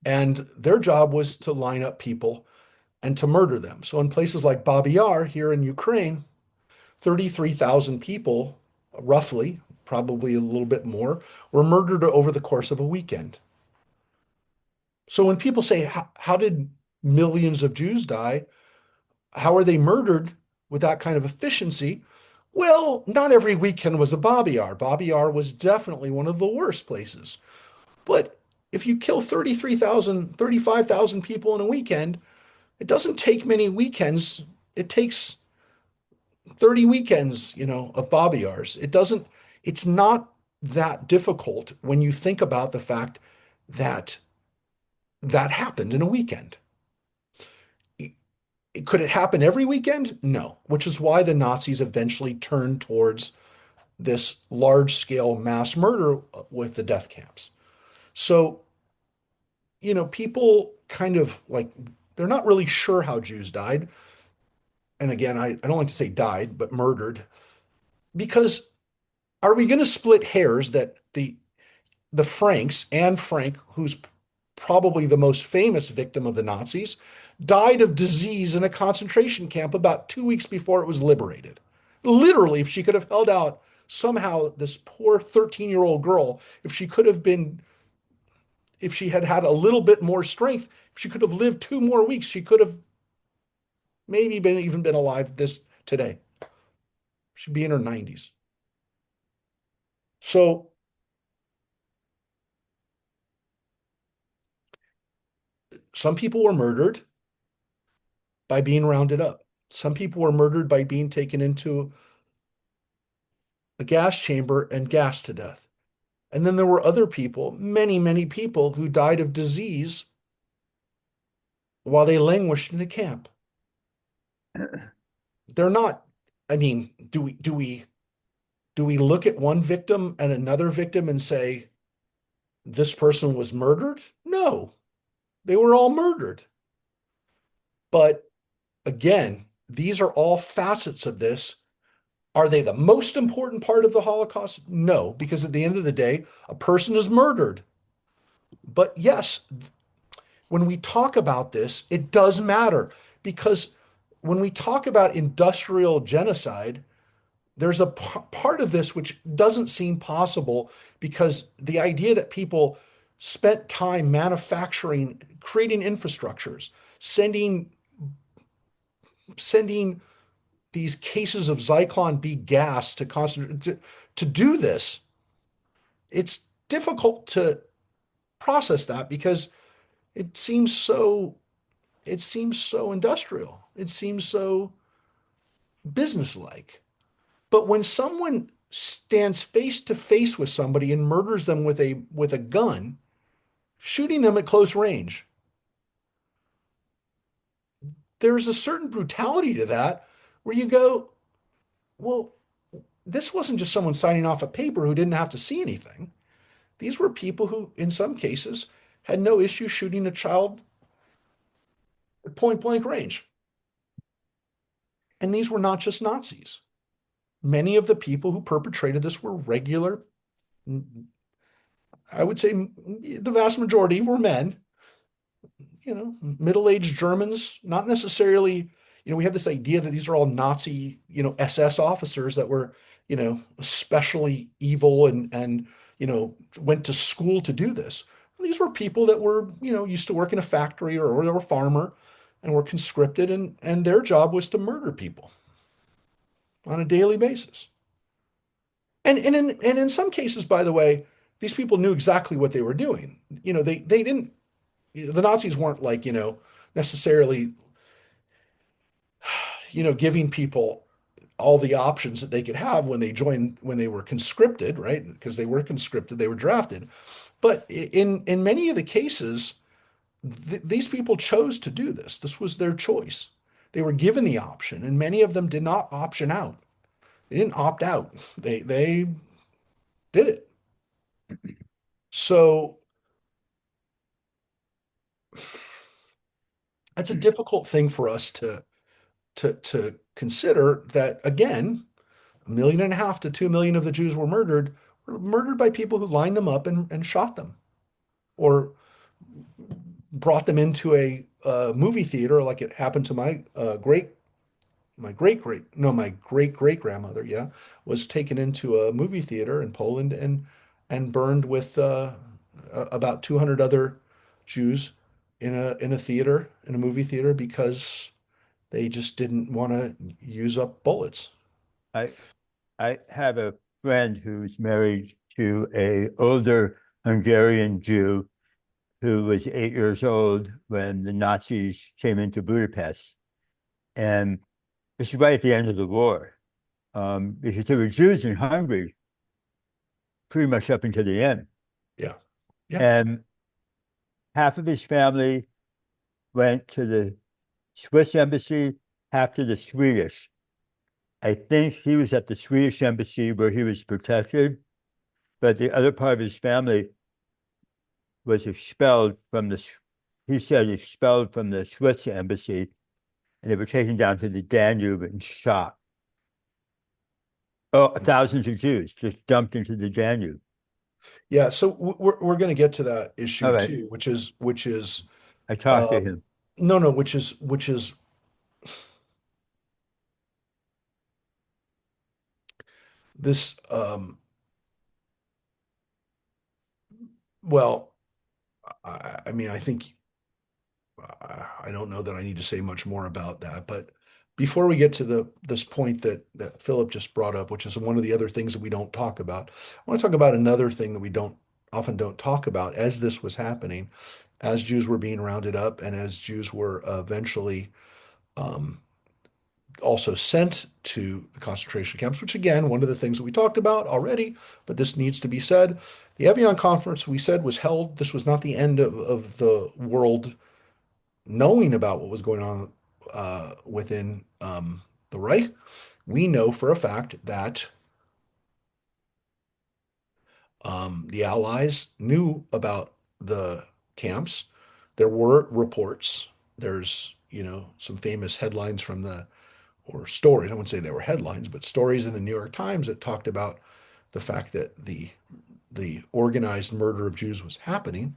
And their job was to line up people and to murder them. So in places like Babi Yar here in Ukraine, 33,000 people, roughly, probably a little bit more, were murdered over the course of a weekend. So when people say, how did millions of Jews die? How are they murdered with that kind of efficiency? Well, not every weekend was a Babi Yar. Babi Yar was definitely one of the worst places. But if you kill 33,000, 35,000 people in a weekend, it doesn't take many weekends. It takes 30 weekends, of Babi Yars. It's not that difficult when you think about the fact that that happened in a weekend. Could it happen every weekend? No, which is why the Nazis eventually turned towards this large scale mass murder with the death camps. So, people kind of like, they're not really sure how Jews died. and again, I don't like to say died, but murdered, because are we going to split hairs that the Franks, Anne Frank, who's probably the most famous victim of the Nazis, died of disease in a concentration camp about 2 weeks before it was liberated. Literally, if she could have held out, somehow this poor 13-year-old girl, if she had had a little bit more strength, if she could have lived 2 more weeks, she could have maybe even been alive this today. She'd be in her 90s. So some people were murdered by being rounded up. Some people were murdered by being taken into a gas chamber and gassed to death. And then there were other people, many, many people who died of disease while they languished in a camp. They're not, I mean, do we look at one victim and another victim and say this person was murdered? No, they were all murdered. But again, these are all facets of this. Are they the most important part of the Holocaust? No, because at the end of the day, a person is murdered. But yes, when we talk about this, it does matter, because when we talk about industrial genocide, there's a part of this which doesn't seem possible, because the idea that people spent time manufacturing, creating infrastructures, sending these cases of Zyklon B gas to concentrate to do this, it's difficult to process that, because it seems so industrial. It seems so businesslike. But when someone stands face to face with somebody and murders them with a gun, shooting them at close range, there's a certain brutality to that where you go, well, this wasn't just someone signing off a paper who didn't have to see anything. These were people who, in some cases, had no issue shooting a child at point blank range. And these were not just Nazis. Many of the people who perpetrated this were regular, I would say the vast majority were men, middle-aged Germans, not necessarily, we have this idea that these are all Nazi, SS officers that were, especially evil and went to school to do this. These were people that were, used to work in a factory, or they were a farmer and were conscripted, and their job was to murder people on a daily basis. And in some cases, by the way, these people knew exactly what they were doing. They didn't, the Nazis weren't like, necessarily, giving people all the options that they could have when they were conscripted, right? Because they were conscripted, they were drafted. But in many of the cases, these people chose to do this. This was their choice. They were given the option, and many of them did not option out. They didn't opt out. They did it. So that's a difficult thing for us to consider, that again, 1.5 to 2 million of the Jews were murdered by people who lined them up and shot them, or brought them into a movie theater, like it happened to my great great grandmother, yeah, was taken into a movie theater in Poland and burned with about 200 other Jews in a movie theater, because they just didn't want to use up bullets. I I have a friend who's married to a older Hungarian Jew who was 8 years old when the Nazis came into Budapest. And this is right at the end of the war, because there were Jews in Hungary pretty much up until the end. Yeah. Yeah. And half of his family went to the Swiss embassy, half to the Swedish. I think he was at the Swedish embassy where he was protected, but the other part of his family was expelled from the Swiss embassy, and they were taken down to the Danube and shot. Oh, thousands of Jews just dumped into the Danube. Yeah, so we're going to get to that issue All right, too, which is I talked to uh, him. no, which is this well, I mean, I think I don't know that I need to say much more about that, but before we get to this point that Philip just brought up, which is one of the other things that we don't talk about, I want to talk about another thing that we don't talk about as this was happening, as Jews were being rounded up, and as Jews were eventually um, also sent to the concentration camps, which again, one of the things that we talked about already, but this needs to be said. The Evian conference we said was held. This was not the end of the world knowing about what was going on within the Reich. We know for a fact that the Allies knew about the camps. There were reports. There's, some famous headlines from or stories. I wouldn't say they were headlines, but stories in the New York Times that talked about the fact that the organized murder of Jews was happening.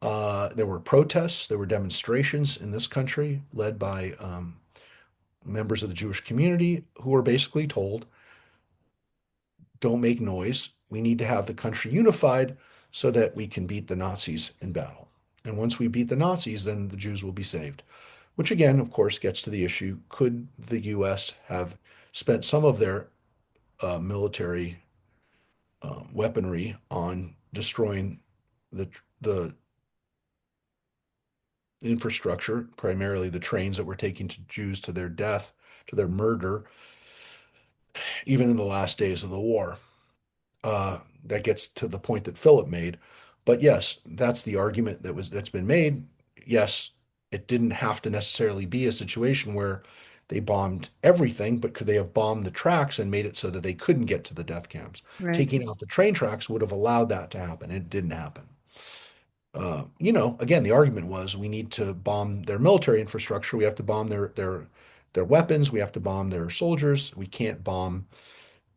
There were protests, there were demonstrations in this country led by members of the Jewish community who were basically told, don't make noise. We need to have the country unified so that we can beat the Nazis in battle. And once we beat the Nazis, then the Jews will be saved. Which again, of course, gets to the issue, could the US have spent some of their military weaponry on destroying the infrastructure, primarily the trains that were taking Jews to their death, to their murder, even in the last days of the war? That gets to the point that Philip made. But yes, that's the argument that's been made. Yes, it didn't have to necessarily be a situation where they bombed everything, but could they have bombed the tracks and made it so that they couldn't get to the death camps? Right. Taking out the train tracks would have allowed that to happen. It didn't happen. Again, the argument was we need to bomb their military infrastructure. We have to bomb their weapons. We have to bomb their soldiers. We can't bomb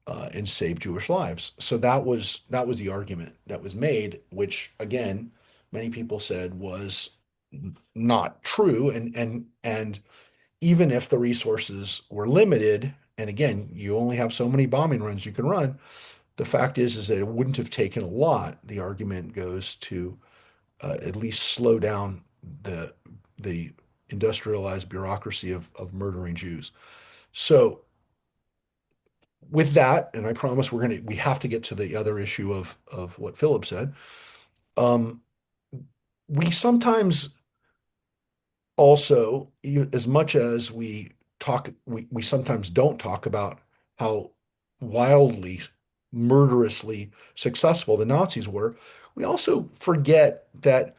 and save Jewish lives. So that was the argument that was made, which again, many people said was not true. And even if the resources were limited, and again, you only have so many bombing runs you can run, the fact is that it wouldn't have taken a lot. The argument goes to at least slow down the industrialized bureaucracy of murdering Jews. So with that, and I promise we have to get to the other issue of what Philip said. Um, we sometimes also, as much as we sometimes don't talk about how wildly, murderously successful the Nazis were. We also forget that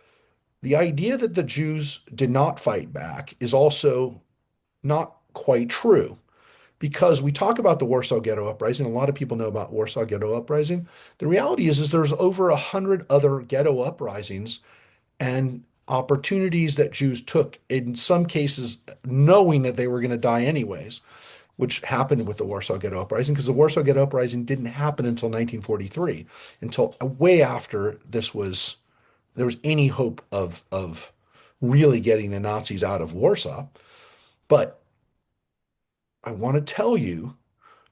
the idea that the Jews did not fight back is also not quite true, because we talk about the Warsaw Ghetto Uprising. A lot of people know about Warsaw Ghetto Uprising. The reality is there's over 100 other ghetto uprisings and opportunities that Jews took, in some cases knowing that they were going to die anyways, which happened with the Warsaw Ghetto Uprising, because the Warsaw Ghetto Uprising didn't happen until 1943, until way after there was any hope of really getting the Nazis out of Warsaw. But I want to tell you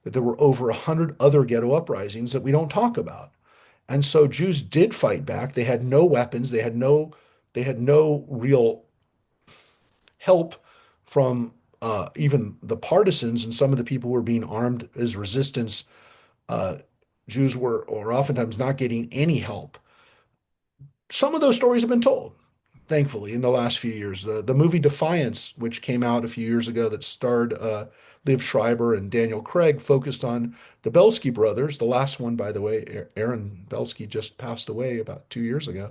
that there were over 100 other ghetto uprisings that we don't talk about. And so Jews did fight back. They had no weapons. They had no real help from even the partisans, and some of the people who were being armed as resistance. Uh, Jews were, or oftentimes, not getting any help. Some of those stories have been told, thankfully, in the last few years. The movie Defiance, which came out a few years ago, that starred Liv Schreiber and Daniel Craig, focused on the Belsky brothers. The last one, by the way, Aaron Belsky, just passed away about 2 years ago.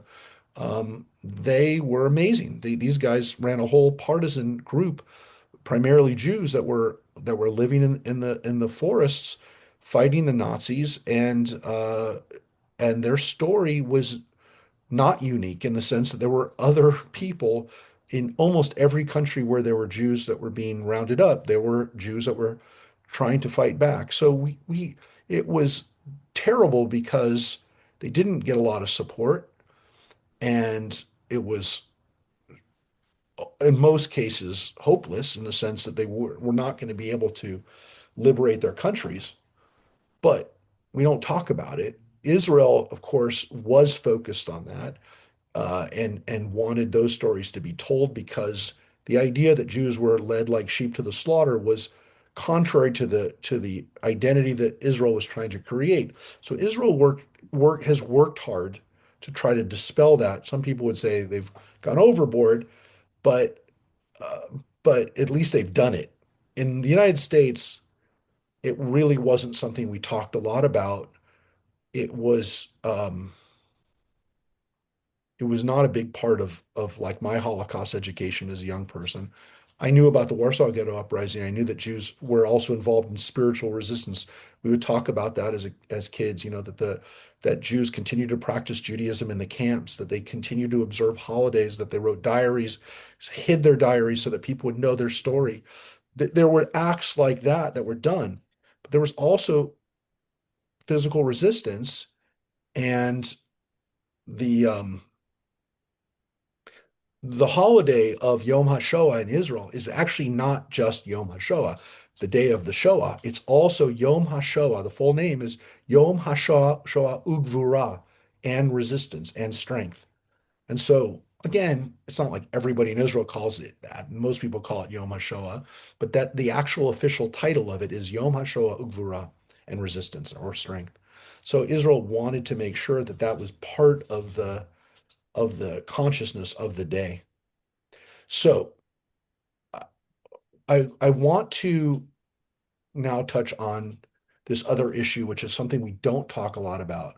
They were amazing. These guys ran a whole partisan group, primarily Jews that were living in the forests, fighting the Nazis, and their story was not unique in the sense that there were other people in almost every country where there were Jews that were being rounded up, there were Jews that were trying to fight back. So it was terrible because they didn't get a lot of support, and it was in most cases hopeless in the sense that they were not going to be able to liberate their countries. But we don't talk about it. Israel, of course, was focused on that, and wanted those stories to be told, because the idea that Jews were led like sheep to the slaughter was contrary to the identity that Israel was trying to create. So Israel has worked hard to try to dispel that. Some people would say they've gone overboard, but uh, but at least they've done it. In the United States, it really wasn't something we talked a lot about. It was it was not a big part of like my Holocaust education as a young person. I knew about the Warsaw Ghetto Uprising. I knew that Jews were also involved in spiritual resistance. We would talk about that as kids, that Jews continued to practice Judaism in the camps, that they continued to observe holidays, that they wrote diaries, hid their diaries so that people would know their story. There were acts like that that were done, but there was also physical resistance, and the the holiday of Yom HaShoah in Israel is actually not just Yom HaShoah, the day of the Shoah. It's also Yom HaShoah. The full name is Yom HaShoah Shoah Ugvura, and resistance and strength. And so, again, it's not like everybody in Israel calls it that. Most people call it Yom HaShoah, but that the actual official title of it is Yom HaShoah Ugvura, and resistance or strength. So Israel wanted to make sure that that was part of the consciousness of the day. So I want to now touch on this other issue, which is something we don't talk a lot about,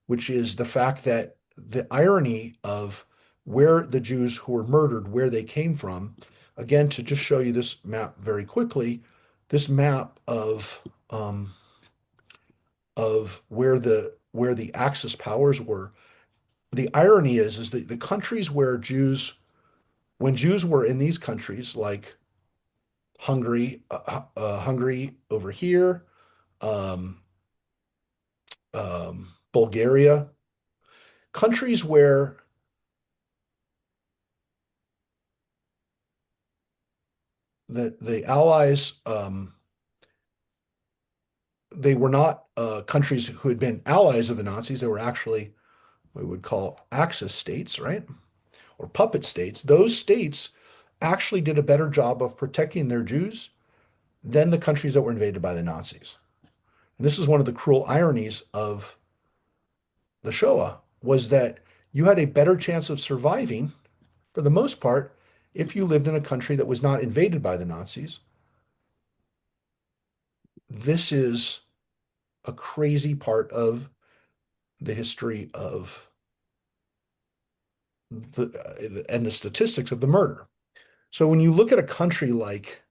which is the fact that the irony of where the Jews who were murdered, where they came from. Again, to just show you this map very quickly, this map of where the Axis powers were. The irony is that the countries where when Jews were in these countries, like Hungary over here, um, Bulgaria, countries where the Allies, they were not countries who had been allies of the Nazis. They were actually what we would call Axis states, right? Or puppet states. Those states actually did a better job of protecting their Jews than the countries that were invaded by the Nazis. And this is one of the cruel ironies of the Shoah, was that you had a better chance of surviving, for the most part, if you lived in a country that was not invaded by the Nazis. This is a crazy part of the history of and the statistics of the murder. So when you look at a country like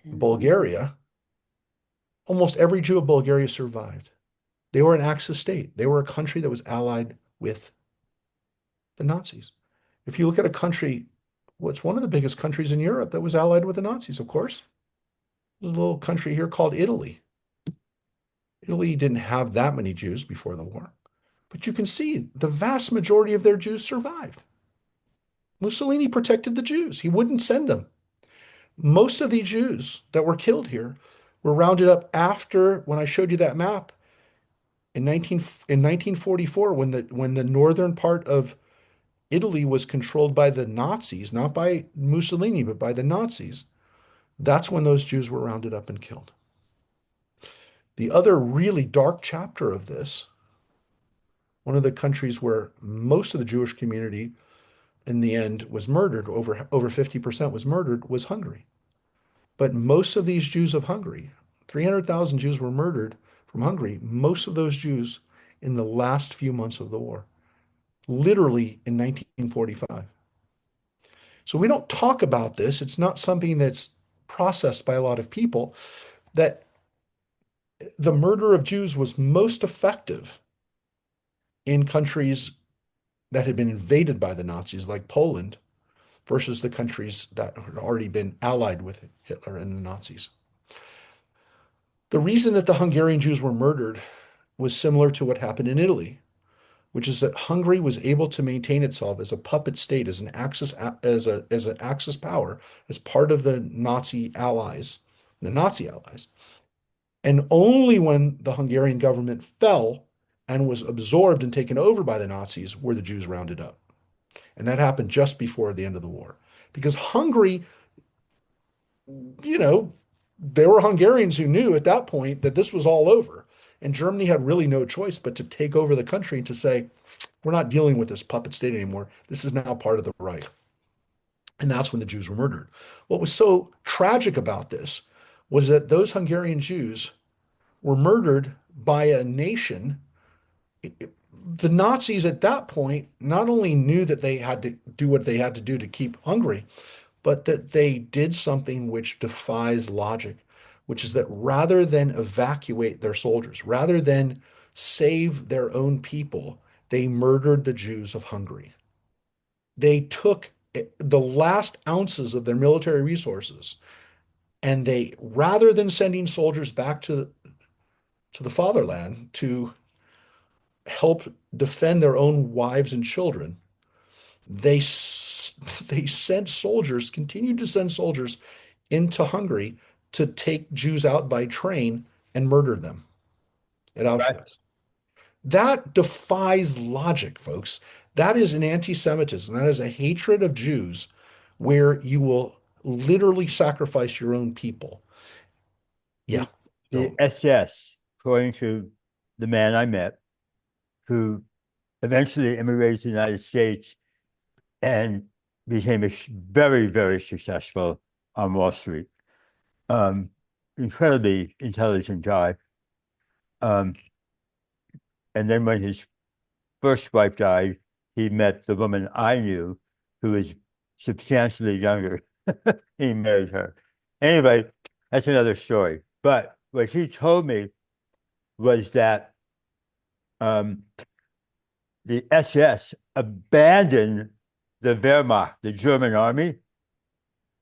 Bulgaria, almost every Jew of Bulgaria survived. They were an Axis state. They were a country that was allied with the Nazis. If you look at a country, what's one of the biggest countries in Europe that was allied with the Nazis, of course, there's a little country here called Italy. Italy didn't have that many Jews before the war, but you can see the vast majority of their Jews survived. Mussolini protected the Jews. He wouldn't send them. Most of the Jews that were killed here were rounded up after, when I showed you that map, in 1944, when the northern part of Italy was controlled by the Nazis, not by Mussolini, but by the Nazis. That's when those Jews were rounded up and killed. The other really dark chapter of this, one of the countries where most of the Jewish community in the end was murdered, over 50% was murdered, was Hungary. But most of these Jews of Hungary, 300,000 Jews were murdered from Hungary, most of those Jews in the last few months of the war, literally in 1945. So we don't talk about this. It's not something that's processed by a lot of people, that the murder of Jews was most effective in countries that had been invaded by the Nazis, like Poland, versus the countries that had already been allied with Hitler and the Nazis. The reason that the Hungarian Jews were murdered was similar to what happened in Italy, which is that Hungary was able to maintain itself as a puppet state, as an Axis power, as part of the Nazi allies, And only when the Hungarian government fell and was absorbed and taken over by the Nazis were the Jews rounded up. And that happened just before the end of the war. Because Hungary, you know, there were Hungarians who knew at that point that this was all over. And Germany had really no choice but to take over the country and to say, we're not dealing with this puppet state anymore. This is now part of the Reich. And that's when the Jews were murdered. What was so tragic about this was that those Hungarian Jews were murdered by a nation. The Nazis at that point not only knew that they had to do what they had to do to keep Hungary, but that they did something which defies logic, which is that rather than evacuate their soldiers, rather than save their own people, they murdered the Jews of Hungary. They took the last ounces of their military resources, and they, rather than sending soldiers back to the fatherland to help defend their own wives and children, they sent soldiers, continued to send soldiers into Hungary to take Jews out by train and murder them at Right. Auschwitz. That defies logic, folks. That is an anti-Semitism. That is a hatred of Jews where you will literally sacrifice your own people. Yeah. The So, SS, according to the man I met, who eventually immigrated to the United States and became very, very successful on Wall Street. Incredibly intelligent guy. And then when his first wife died, he met the woman I knew who was substantially younger. He married her. Anyway, that's another story. But what he told me was that the SS abandoned the Wehrmacht, the German army,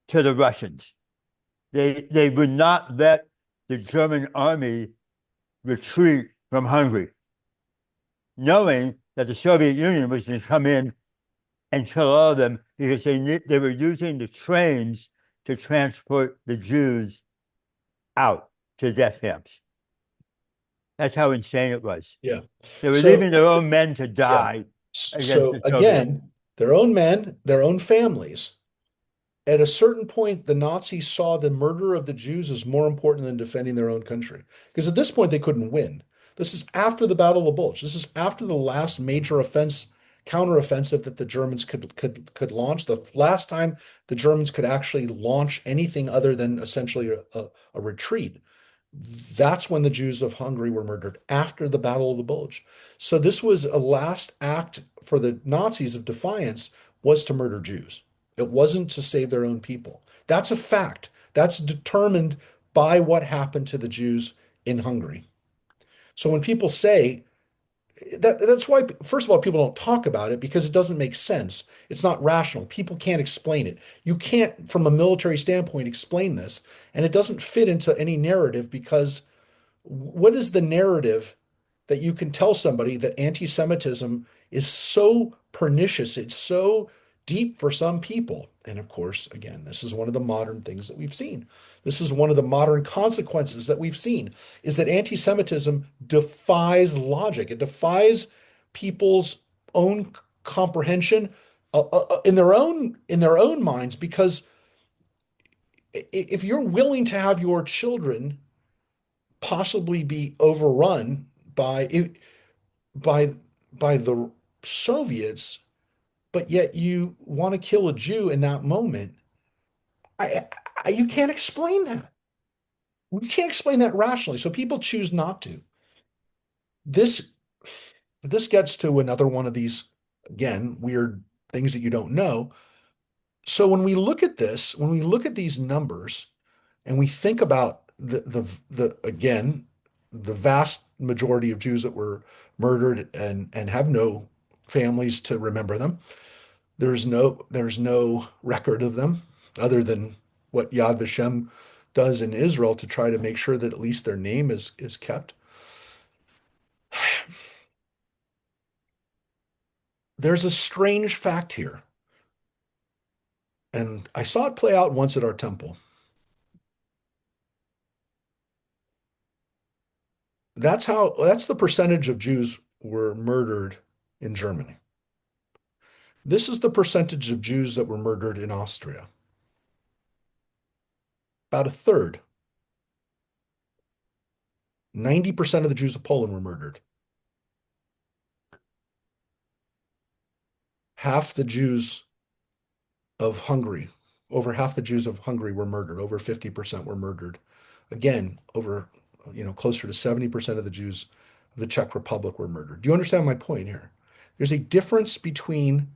to the Russians. They would not let the German army retreat from Hungary, knowing that the Soviet Union was going to come in and kill all of them because they were using the trains to transport the Jews out to death camps. That's how insane it was. yeah. They were So, leaving their own men to yeah. die against So the Soviets. again, their own men, their own families. At a certain point, the Nazis saw the murder of the Jews as more important than defending their own country. Because at this point, they couldn't win. This is after the Battle of the Bulge. This is after the last major counteroffensive that the Germans could launch. The last time the Germans could actually launch anything other than essentially a retreat. That's when the Jews of Hungary were murdered, after the Battle of the Bulge. So this was a last act for the Nazis of defiance, was to murder Jews. It wasn't to save their own people. That's a fact. That's determined by what happened to the Jews in Hungary. So when people say that's why, first of all, people don't talk about it because it doesn't make sense. It's not rational. People can't explain it. You can't, from a military standpoint, explain this. And it doesn't fit into any narrative because what is the narrative that you can tell somebody that anti-Semitism is so pernicious, it's so deep for some people? And of course, again, this is one of the modern things that we've seen. This is one of the modern consequences that we've seen, is that anti-Semitism defies logic. It defies people's own comprehension in their own minds, because if you're willing to have your children possibly be overrun by by the Soviets, but yet you want to kill a Jew in that moment, you can't explain that. You can't explain that rationally. So people choose not to. This this gets to another one of these, again, weird things that you don't know. So when we look at this, when we look at these numbers, and we think about the again, the vast majority of Jews that were murdered and have no families to remember them. There's no record of them other than what Yad Vashem does in Israel to try to make sure that at least their name is kept. There's a strange fact here, and I saw it play out once at our temple. That's the percentage of Jews were murdered in Germany. This is the percentage of Jews that were murdered in Austria. About a third. 90% of the Jews of Poland were murdered. Half the Jews of Hungary, over half the Jews of Hungary were murdered. Over 50% were murdered. Again, closer to 70% of the Jews of the Czech Republic were murdered. Do you understand my point here? There's a difference between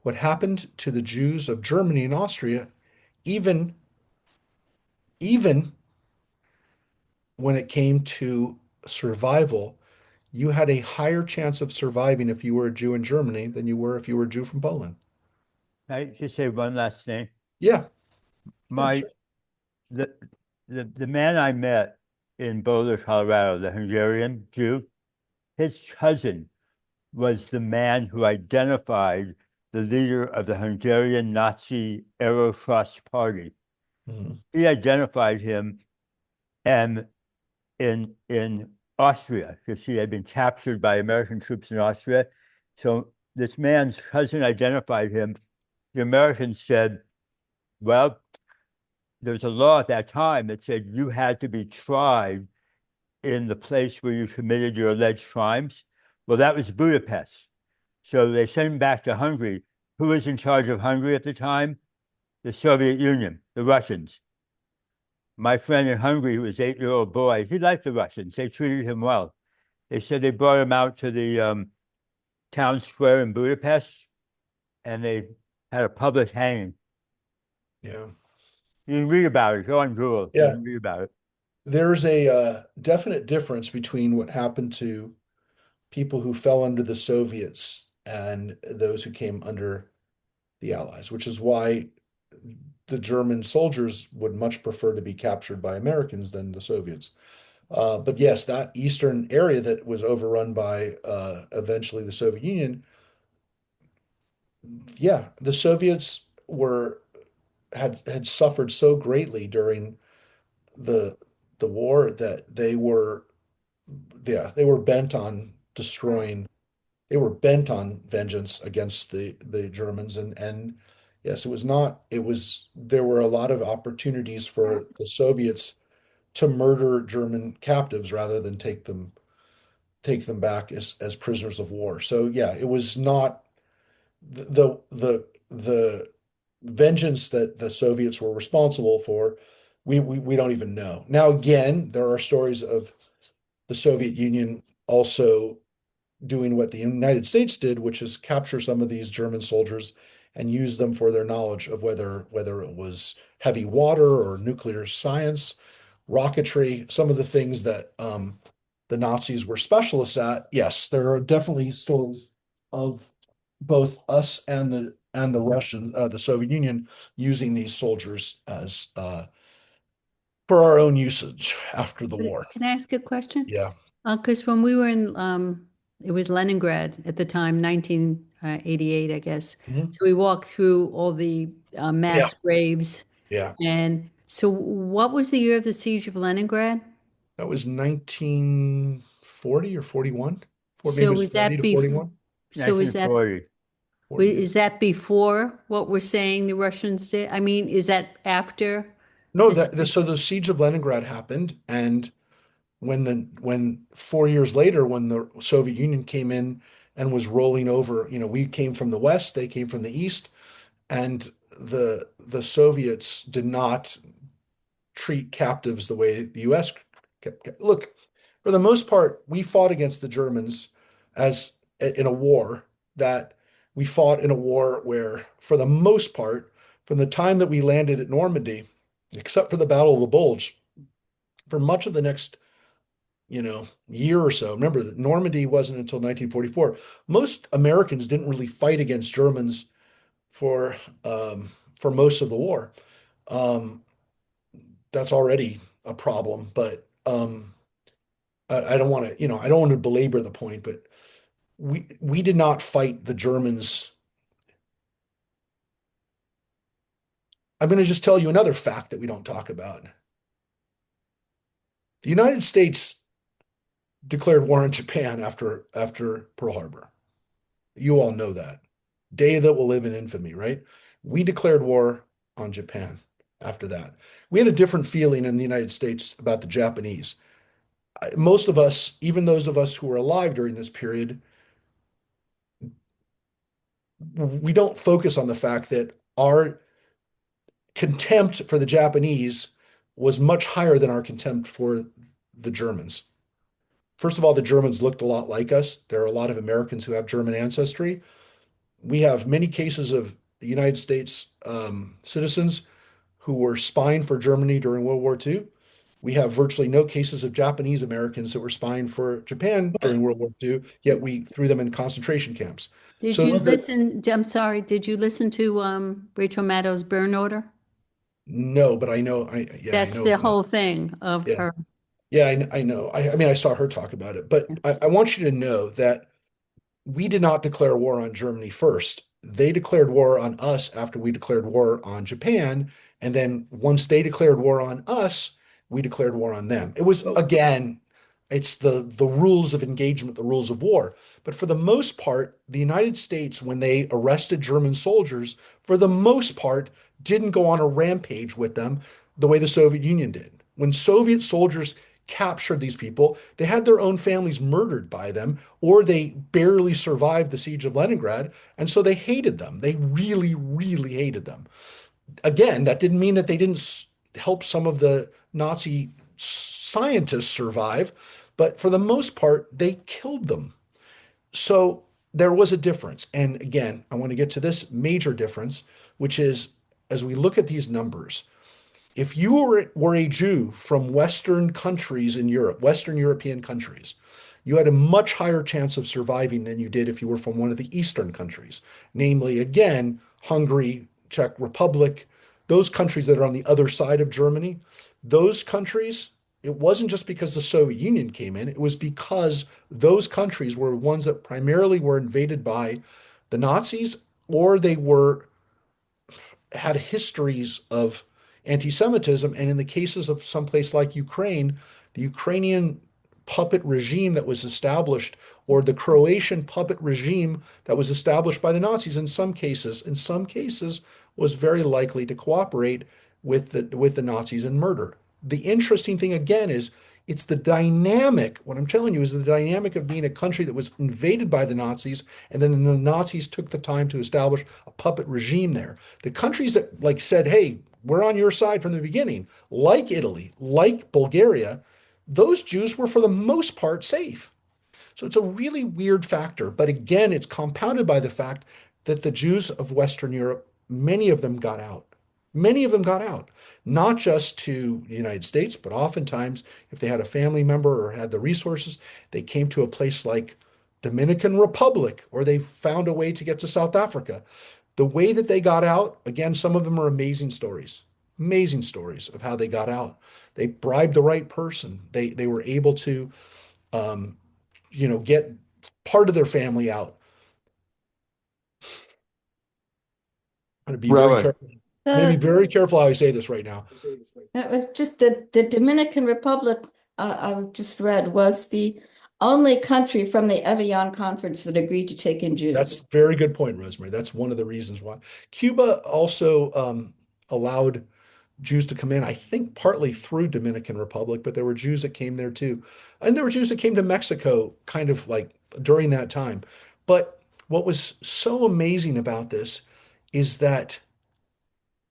what happened to the Jews of Germany and Austria, even when it came to survival. You had a higher chance of surviving if you were a Jew in Germany than you were if you were a Jew from Poland. Can I just say one last thing? Yeah. My sure. the man I met in Boulder, Colorado, the Hungarian Jew, his cousin was the man who identified the leader of the Hungarian Nazi Aerocross Party. Mhm. He identified him, and in Austria, because he had been captured by American troops in Austria. So this man's cousin identified him. The Americans said, well, there's a law at that time that said you had to be tried in the place where you committed your alleged crimes. Well, that was Budapest. So they sent him back to Hungary. Who was in charge of Hungary at the time? The Soviet Union, the Russians. My friend in Hungary, who was an 8-year-old boy, he liked the Russians. They treated him well. They said they brought him out to the town square in Budapest, and they had a public hanging. Yeah. You can read about it. Go on Google. You Yeah. can read about it. There's a definite difference between what happened to people who fell under the Soviets and those who came under the Allies, which is why the German soldiers would much prefer to be captured by Americans than the Soviets. But yes, that eastern area that was overrun by eventually the Soviet Union, yeah, the Soviets had suffered so greatly during the the war that they were bent on destroying. They were bent on vengeance against the Germans, and yes, there were a lot of opportunities for the Soviets to murder German captives rather than take them back as prisoners of war. So yeah, it was not the vengeance that the Soviets were responsible for. We don't even know. Now again, there are stories of the Soviet Union also doing what the United States did, which is capture some of these German soldiers and use them for their knowledge of whether it was heavy water or nuclear science, rocketry, some of the things that the Nazis were specialists at. Yes, there are definitely stories of both us and the Russian, the Soviet Union, using these soldiers as for our own usage after the war. Can I ask a question? Yeah. Because when we were in, it was Leningrad at the time, 1988, I guess. Mhm. So we walked through all the mass graves. Yeah. And so what was the year of the siege of Leningrad? That was 1940 or 41. Maybe it So was was 40 that to before? 41. So is that 1940. 40. is that before what we're saying the Russians did? I mean, is that after? No, this- so the siege of Leningrad happened, and when 4 years later, when the Soviet Union came in and was rolling over, we came from the west, they came from the east, and the Soviets did not treat captives the way the U.S. Look, for the most part, we fought against the Germans as in a war that we fought in a war where, for the most part, from the time that we landed at Normandy, except for the Battle of the Bulge, for much of the next year or so. Remember that Normandy wasn't until 1944. Most Americans didn't really fight against Germans for most of the war. Um, that's already a problem, but I don't want to, I don't want to belabor the point, but we did not fight the Germans. I'm going to just tell you another fact that we don't talk about. The United States declared war on Japan after Pearl Harbor. You all know that. Day that will live in infamy, right? We declared war on Japan after that. We had a different feeling in the United States about the Japanese. Most of us, even those of us who were alive during this period, we don't focus on the fact that our contempt for the Japanese was much higher than our contempt for the Germans. First of all, the Germans looked a lot like us. There are a lot of Americans who have German ancestry. We have many cases of the United States citizens who were spying for Germany during World War II. We have virtually no cases of Japanese Americans that were spying for Japan during World War II, yet we threw them in concentration camps. Did So you Was it- listen? I'm sorry. Did you listen to Rachel Maddow's Burn Order? no, but I know, I That's know the about whole thing of it. Yeah. her. Yeah, I know. I mean, I saw her talk about it, but I want you to know that we did not declare war on Germany first. They declared war on us after we declared war on Japan. And then once they declared war on us, we declared war on them. It was, again, it's the rules of engagement, the rules of war. But for the most part, the United States, when they arrested German soldiers, for the most part, didn't go on a rampage with them the way the Soviet Union did. When Soviet soldiers captured these people, they had their own families murdered by them, or they barely survived the siege of Leningrad, and so they hated them. They really, really hated them. Again, that didn't mean that they didn't help some of the Nazi scientists survive, but for the most part, they killed them. So there was a difference. And again, I want to get to this major difference, which is as we look at these numbers, if you were a Jew from Western countries in Europe, Western European countries, you had a much higher chance of surviving than you did if you were from one of the Eastern countries, namely, again, Hungary, Czech Republic, those countries that are on the other side of Germany. Those countries, it wasn't just because the Soviet Union came in, it was because those countries were ones that primarily were invaded by the Nazis, or they were had histories of anti-Semitism. And in the cases of someplace like Ukraine, the Ukrainian puppet regime that was established, or the Croatian puppet regime that was established by the Nazis, in some cases, was very likely to cooperate with the Nazis in murder. The interesting thing again is it's the dynamic. What I'm telling you is the dynamic of being a country that was invaded by the Nazis, and then the Nazis took the time to establish a puppet regime there. The countries that like said, "Hey, we're on your side from the beginning," like Italy, like Bulgaria, those Jews were for the most part safe. So it's a really weird factor. But again, it's compounded by the fact that the Jews of Western Europe, many of them got out. Many of them got out, not just to the United States, but oftentimes, if they had a family member or had the resources, they came to a place like Dominican Republic, or they found a way to get to South Africa. The way that they got out, again, some of them are amazing stories of how they got out. They bribed the right person. They were able to, um, get part of their family out. I'm going to be very Rabbi, careful. I'm going to be very careful how I say this right now. Just the Dominican Republic, I just read, was the only country from the Evian Conference that agreed to take in Jews. That's a very good point, Rosemary. That's one of the reasons why. Cuba also allowed Jews to come in, I think partly through Dominican Republic, but there were Jews that came there too. And there were Jews that came to Mexico kind of like during that time. But what was so amazing about this is that,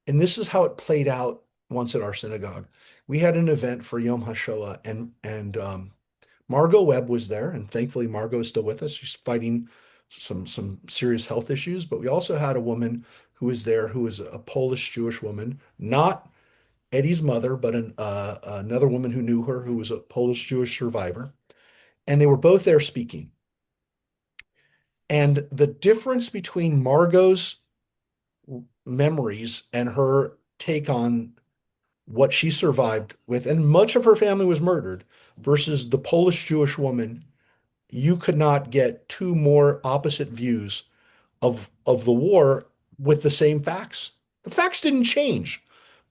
and this is how it played out once at our synagogue. We had an event for Yom HaShoah, and Margot Webb was there, and thankfully Margot is still with us. She's fighting some serious health issues, but we also had a woman who was there who was a Polish Jewish woman, not Eddie's mother, but another woman who knew her, who was a Polish Jewish survivor. And they were both there speaking. And the difference between Margot's memories and her take on what she survived with, and much of her family was murdered, versus the Polish Jewish woman, you could not get two more opposite views of the war with the same facts. The facts didn't change,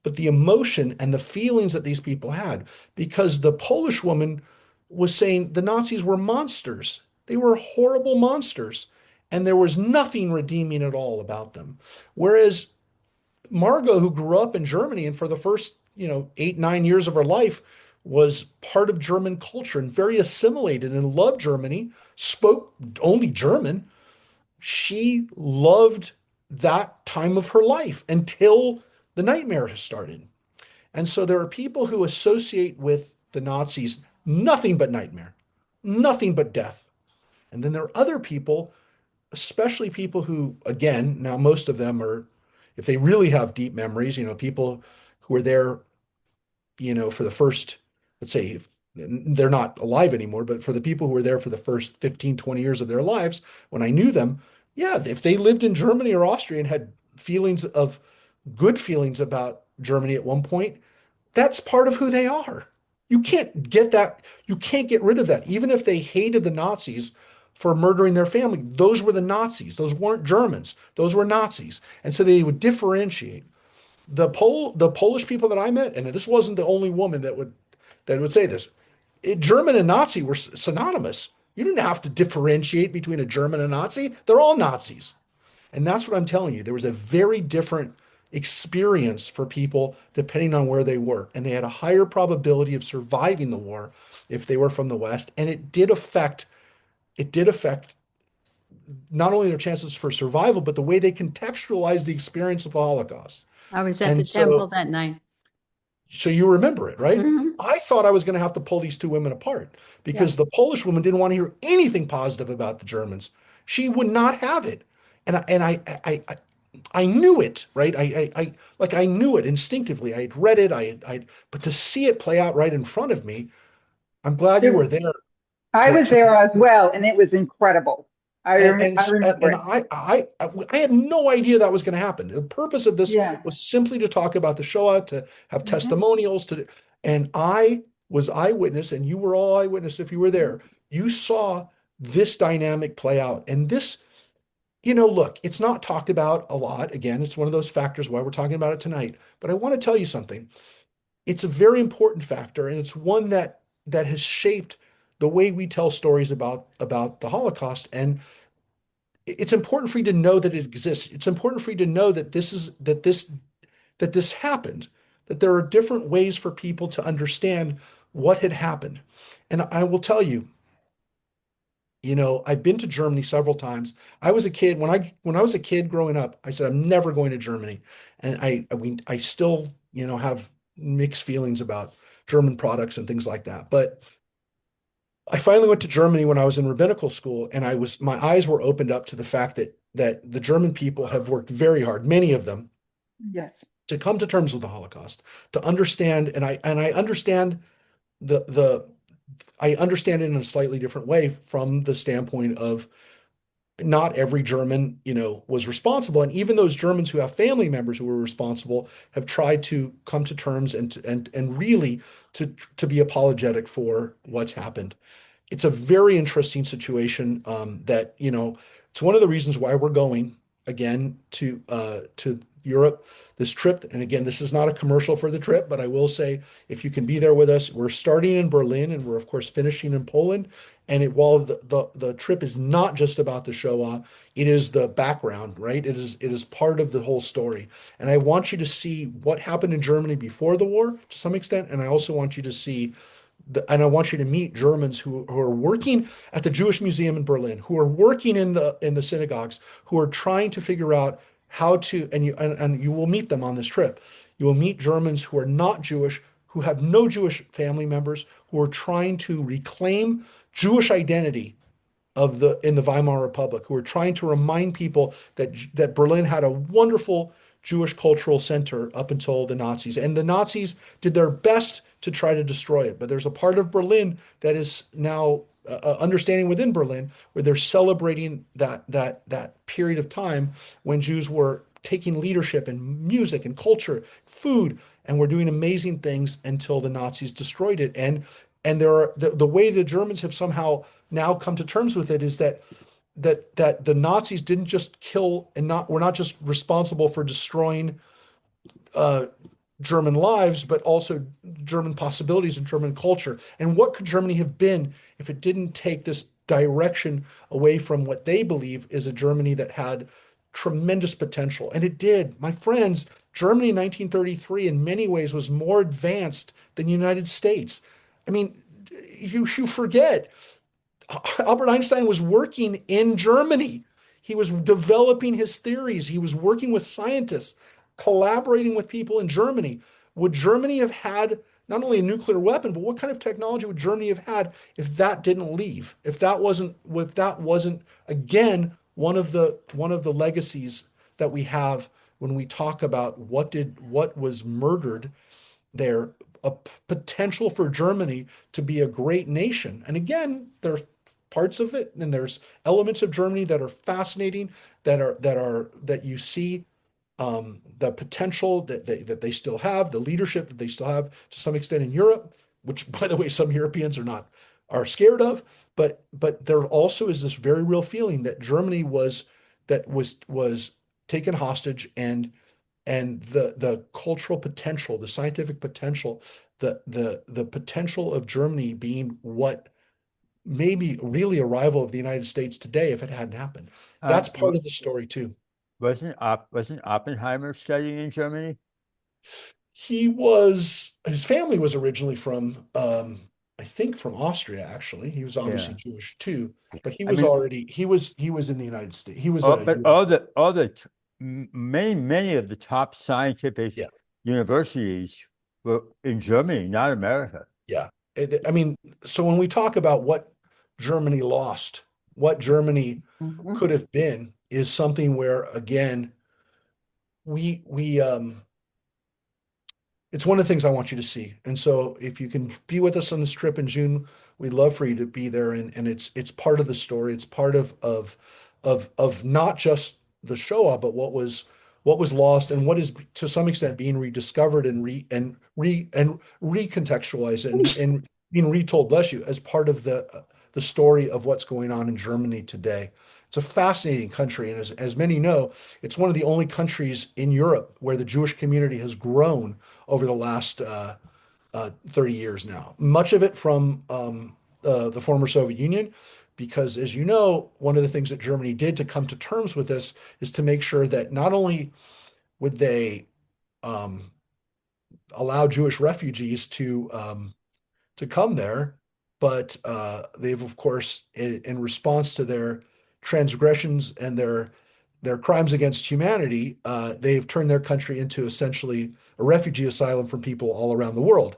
but the emotion and the feelings that these people had, because the Polish woman was saying the Nazis were monsters. They were horrible monsters, and there was nothing redeeming at all about them. Whereas Margot, who grew up in Germany and for the first, 8, 9 years of her life was part of German culture and very assimilated and loved Germany, spoke only German. She loved that time of her life until the nightmare has started. And so there are people who associate with the Nazis nothing but nightmare, nothing but death. And then there are other people, especially people who, again, now most of them are, if they really have deep memories, people who were there, for the first, let's say, they're not alive anymore, but for the people who were there for the first 15, 20 years of their lives, when I knew them, yeah, if they lived in Germany or Austria and had good feelings about Germany at one point, that's part of who they are. You can't get that. You can't get rid of that. Even if they hated the Nazis for murdering their family, those were the Nazis. Those weren't Germans. Those were Nazis. And so they would differentiate. The Polish people that I met, and this wasn't the only woman that would say this. German and Nazi were synonymous. You didn't have to differentiate between a German and a Nazi. They're all Nazis. And that's what I'm telling you. There was a very different experience for people depending on where they were. And they had a higher probability of surviving the war if they were from the West. And it did affect not only their chances for survival, but the way they contextualized the experience of the Holocaust. I was at And the so, temple that night. so you remember it, right? Mhm. I thought I was going to have to pull these two women apart because the Polish woman didn't want to hear anything positive about the Germans. She would not have it. And I knew it, right? I knew it instinctively. I had read it. But to see it play out right in front of me, I'm glad you were there I was to there as well, and it was incredible. I remember and it. I had no idea that was going to happen. The purpose of this Yeah. was simply to talk about the Shoah, to have Mhm. testimonials, and I was eyewitness, and you were all eyewitness if you were there. You saw this dynamic play out, and this, look, it's not talked about a lot. Again, it's one of those factors why we're talking about it tonight. But I want to tell you something. It's a very important factor, and it's one that has shaped the way we tell stories about the Holocaust. And it's important for you to know that it exists. It's important for you to know that this happened, that there are different ways for people to understand what had happened. And I will tell you, I've been to Germany several times. I was a kid when I was a kid growing up, I said I'm never going to Germany. And I still, have mixed feelings about German products and things like that. But I finally went to Germany when I was in rabbinical school, and my eyes were opened up to the fact that the German people have worked very hard, many of them, Yes. to come to terms with the Holocaust, to understand, and I understand the I understand it in a slightly different way from the standpoint of not every German, was responsible. And even those Germans who have family members who were responsible have tried to come to terms and really to be apologetic for what's happened. It's a very interesting situation that, it's one of the reasons why we're going again to Europe this trip. And again, this is not a commercial for the trip, but I will say if you can be there with us, we're starting in Berlin and we're of course finishing in Poland. And while the trip is not just about the Shoah, it is the background, right? It is part of the whole story. And I want you to see what happened in Germany before the war to some extent. And I also want you to see and I want you to meet Germans who are working at the Jewish Museum in Berlin, who are working in the synagogues, who are trying to figure out how to, and you will meet them on this trip. You will meet Germans who are not Jewish, who have no Jewish family members, who are trying to reclaim Jewish identity in the Weimar Republic, who are trying to remind people that Berlin had a wonderful Jewish cultural center up until the Nazis. And the Nazis did their best to try to destroy it. But there's a part of Berlin that is now understanding within Berlin where they're celebrating that period of time when Jews were taking leadership in music and culture, food, and were doing amazing things until the Nazis destroyed it. And there are the way the Germans have somehow now come to terms with it is that the Nazis didn't just kill and were not just responsible for destroying German lives, but also German possibilities and German culture. And what could Germany have been if it didn't take this direction away from what they believe is a Germany that had tremendous potential? And it did. My friends, Germany in 1933 in many ways was more advanced than the United States. I mean, you forget Albert Einstein was working in Germany. He was developing his theories. He was working with scientists, collaborating with people in Germany. Would Germany have had not only a nuclear weapon, but what kind of technology would Germany have had if that didn't leave? If that wasn't again one of the legacies that we have when we talk about what was murdered there, a potential for Germany to be a great nation. And again, there's parts of it, and there's elements of Germany that are fascinating, that you see the potential that they still have, the leadership that they still have to some extent in Europe, which by the way, some Europeans are scared of. But there also is this very real feeling that Germany was taken hostage, and the cultural potential, the scientific potential, the potential of Germany being what maybe really a rival of the United States today if it hadn't happened. That's part of the story too. Wasn't Oppenheimer studying in Germany? His family was originally from I think from Austria, actually. He was obviously Yeah. Jewish too, but he I was mean, already he was in the United States. He was but US. many of the top scientific Yeah. universities were in Germany, not America. Yeah. I mean, so when we talk about what Germany lost, what Germany could have been is something where again we it's one of the things I want you to see. And so if you can be with us on this trip in June, we'd love for you to be there. And it's part of the story. It's part of not just the Shoah, but what was lost and what is to some extent being rediscovered and recontextualized and being retold, bless you, as part of the story of what's going on in Germany today. It's a fascinating country, and as many know, it's one of the only countries in Europe where the Jewish community has grown over the last 30 years now. Much of it from the former Soviet Union, because as you know, one of the things that Germany did to come to terms with this is to make sure that not only would they allow Jewish refugees to come there, but they've, of course, in response to their transgressions and their crimes against humanity, they've turned their country into essentially a refugee asylum for people all around the world.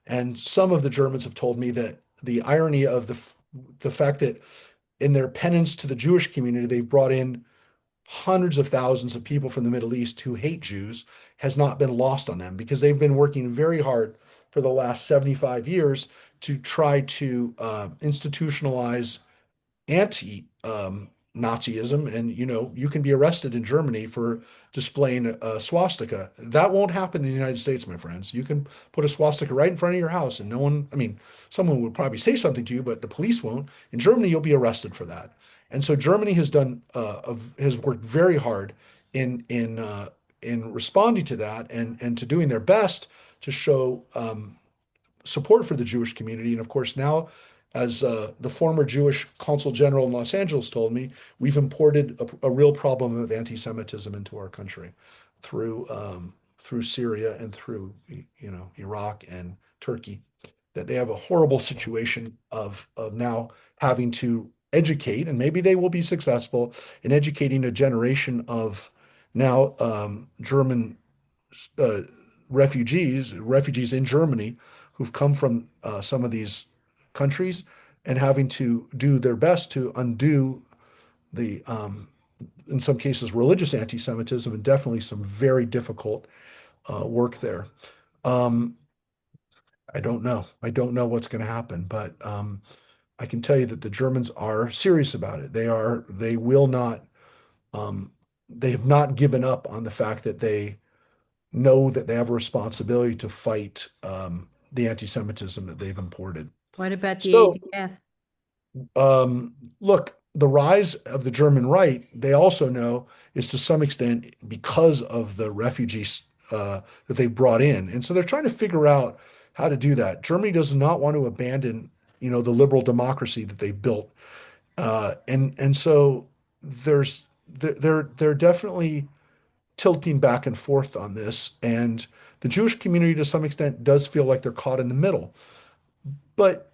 And some of the Germans have told me that the irony of the fact that in their penance to the Jewish community, they've brought in hundreds of thousands of people from the Middle East who hate Jews has not been lost on them because they've been working very hard for the last 75 years to try to institutionalize anti-Nazism. And, you can be arrested in Germany for displaying a swastika. That won't happen in the United States, my friends. You can put a swastika right in front of your house and no one, I mean, someone would probably say something to you, but the police won't. In Germany, you'll be arrested for that. And so Germany has worked very hard in responding to that and to doing their best to show support for the Jewish community. And of course, now, as the former Jewish consul general in Los Angeles told me, we've imported a real problem of anti-Semitism into our country through Syria and through Iraq and Turkey. That they have a horrible situation of now having to educate, and maybe they will be successful in educating a generation of now German refugees in Germany who've come from some of these countries and having to do their best to undo the in some cases, religious anti-Semitism, and definitely some very difficult work there. Um, I don't know. I don't know what's going to happen, but I can tell you that the Germans are serious about it. They will not, um, they have not given up on the fact that they know that they have a responsibility to fight the anti-Semitism that they've imported. What about the So, ADF? look, the rise of the German right, they also know is to some extent because of the refugees that they've brought in. And so they're trying to figure out how to do that. Germany does not want to abandon, the liberal democracy that they've built. And so they're definitely tilting back and forth on this. And the Jewish community, to some extent, does feel like they're caught in the middle. But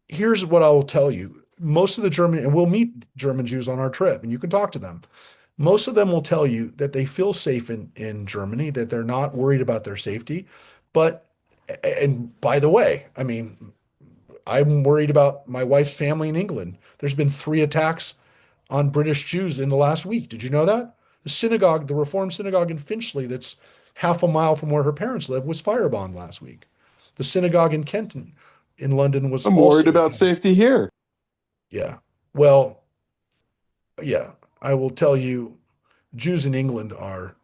here's what I will tell you. Most of the German, and we'll meet German Jews on our trip, and you can talk to them. Most of them will tell you that they feel safe in Germany, that they're not worried about their safety. But, and by the way, I mean, I'm worried about my wife's family in England. There's been 3 attacks on British Jews in the last week. Did you know that? The synagogue, the Reformed synagogue in Finchley, that's half a mile from where her parents live, was firebombed last week. The synagogue in Kenton, in London, was I'm worried also about attacked. safety here. Yeah. Well, yeah, I will tell you, Jews in England are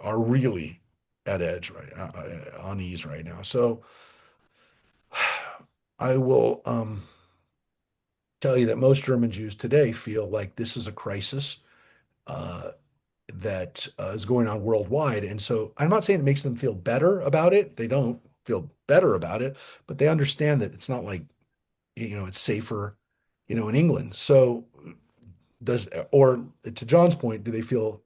really at edge right on ease right now. So I will tell you that most German Jews today feel like this is a crisis uh, that is going on worldwide. And so I'm not saying it makes them feel better about it. They don't feel better about it, but they understand that it's not like, it's safer, in England. So or to John's point, do they feel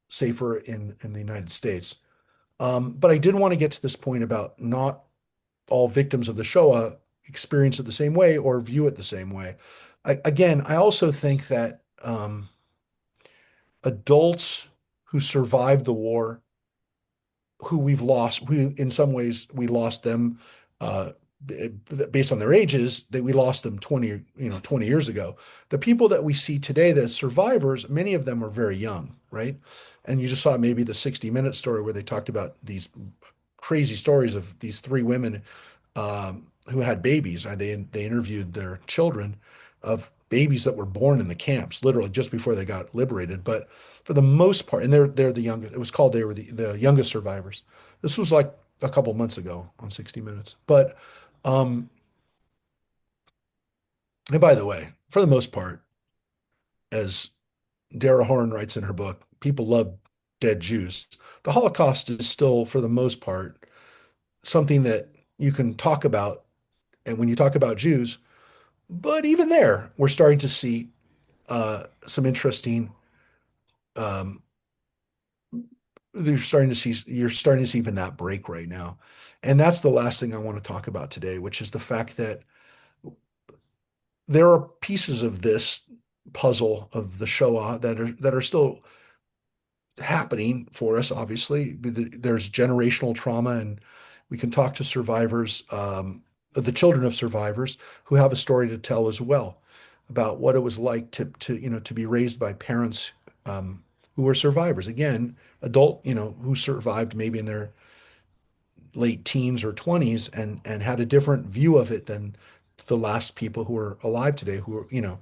safer in the United States? But I did want to get to this point about not all victims of the Shoah experience it the same way or view it the same way. Again, I also think that adults who survived the war, who we've lost, who in some ways we lost them uh, based on their ages, that we lost them 20 years ago. The people that we see today, the survivors, many of them are very young, right? And you just saw maybe the 60 Minutes story where they talked about these crazy stories of these 3 women who had babies. They interviewed their children of babies that were born in the camps, literally just before they got liberated. But for the most part, and they're the youngest. It was called they were the youngest survivors. This was like a couple months ago on 60 Minutes. But um, and by the way, for the most part, as Dara Horn writes in her book, people love dead Jews. The Holocaust is still, for the most part, something that you can talk about. And when you talk about Jews, but even there, we're starting to see some interesting. Um, you're starting to see even that break right now, and that's the last thing I want to talk about today, which is the fact that there are pieces of this puzzle of the Shoah that are still happening for us. Obviously, there's generational trauma, and we can talk to survivors, the children of survivors, who have a story to tell as well about what it was like to be raised by parents who were survivors. Again, adult, who survived maybe in their late teens or 20s and had a different view of it than the last people who are alive today who are,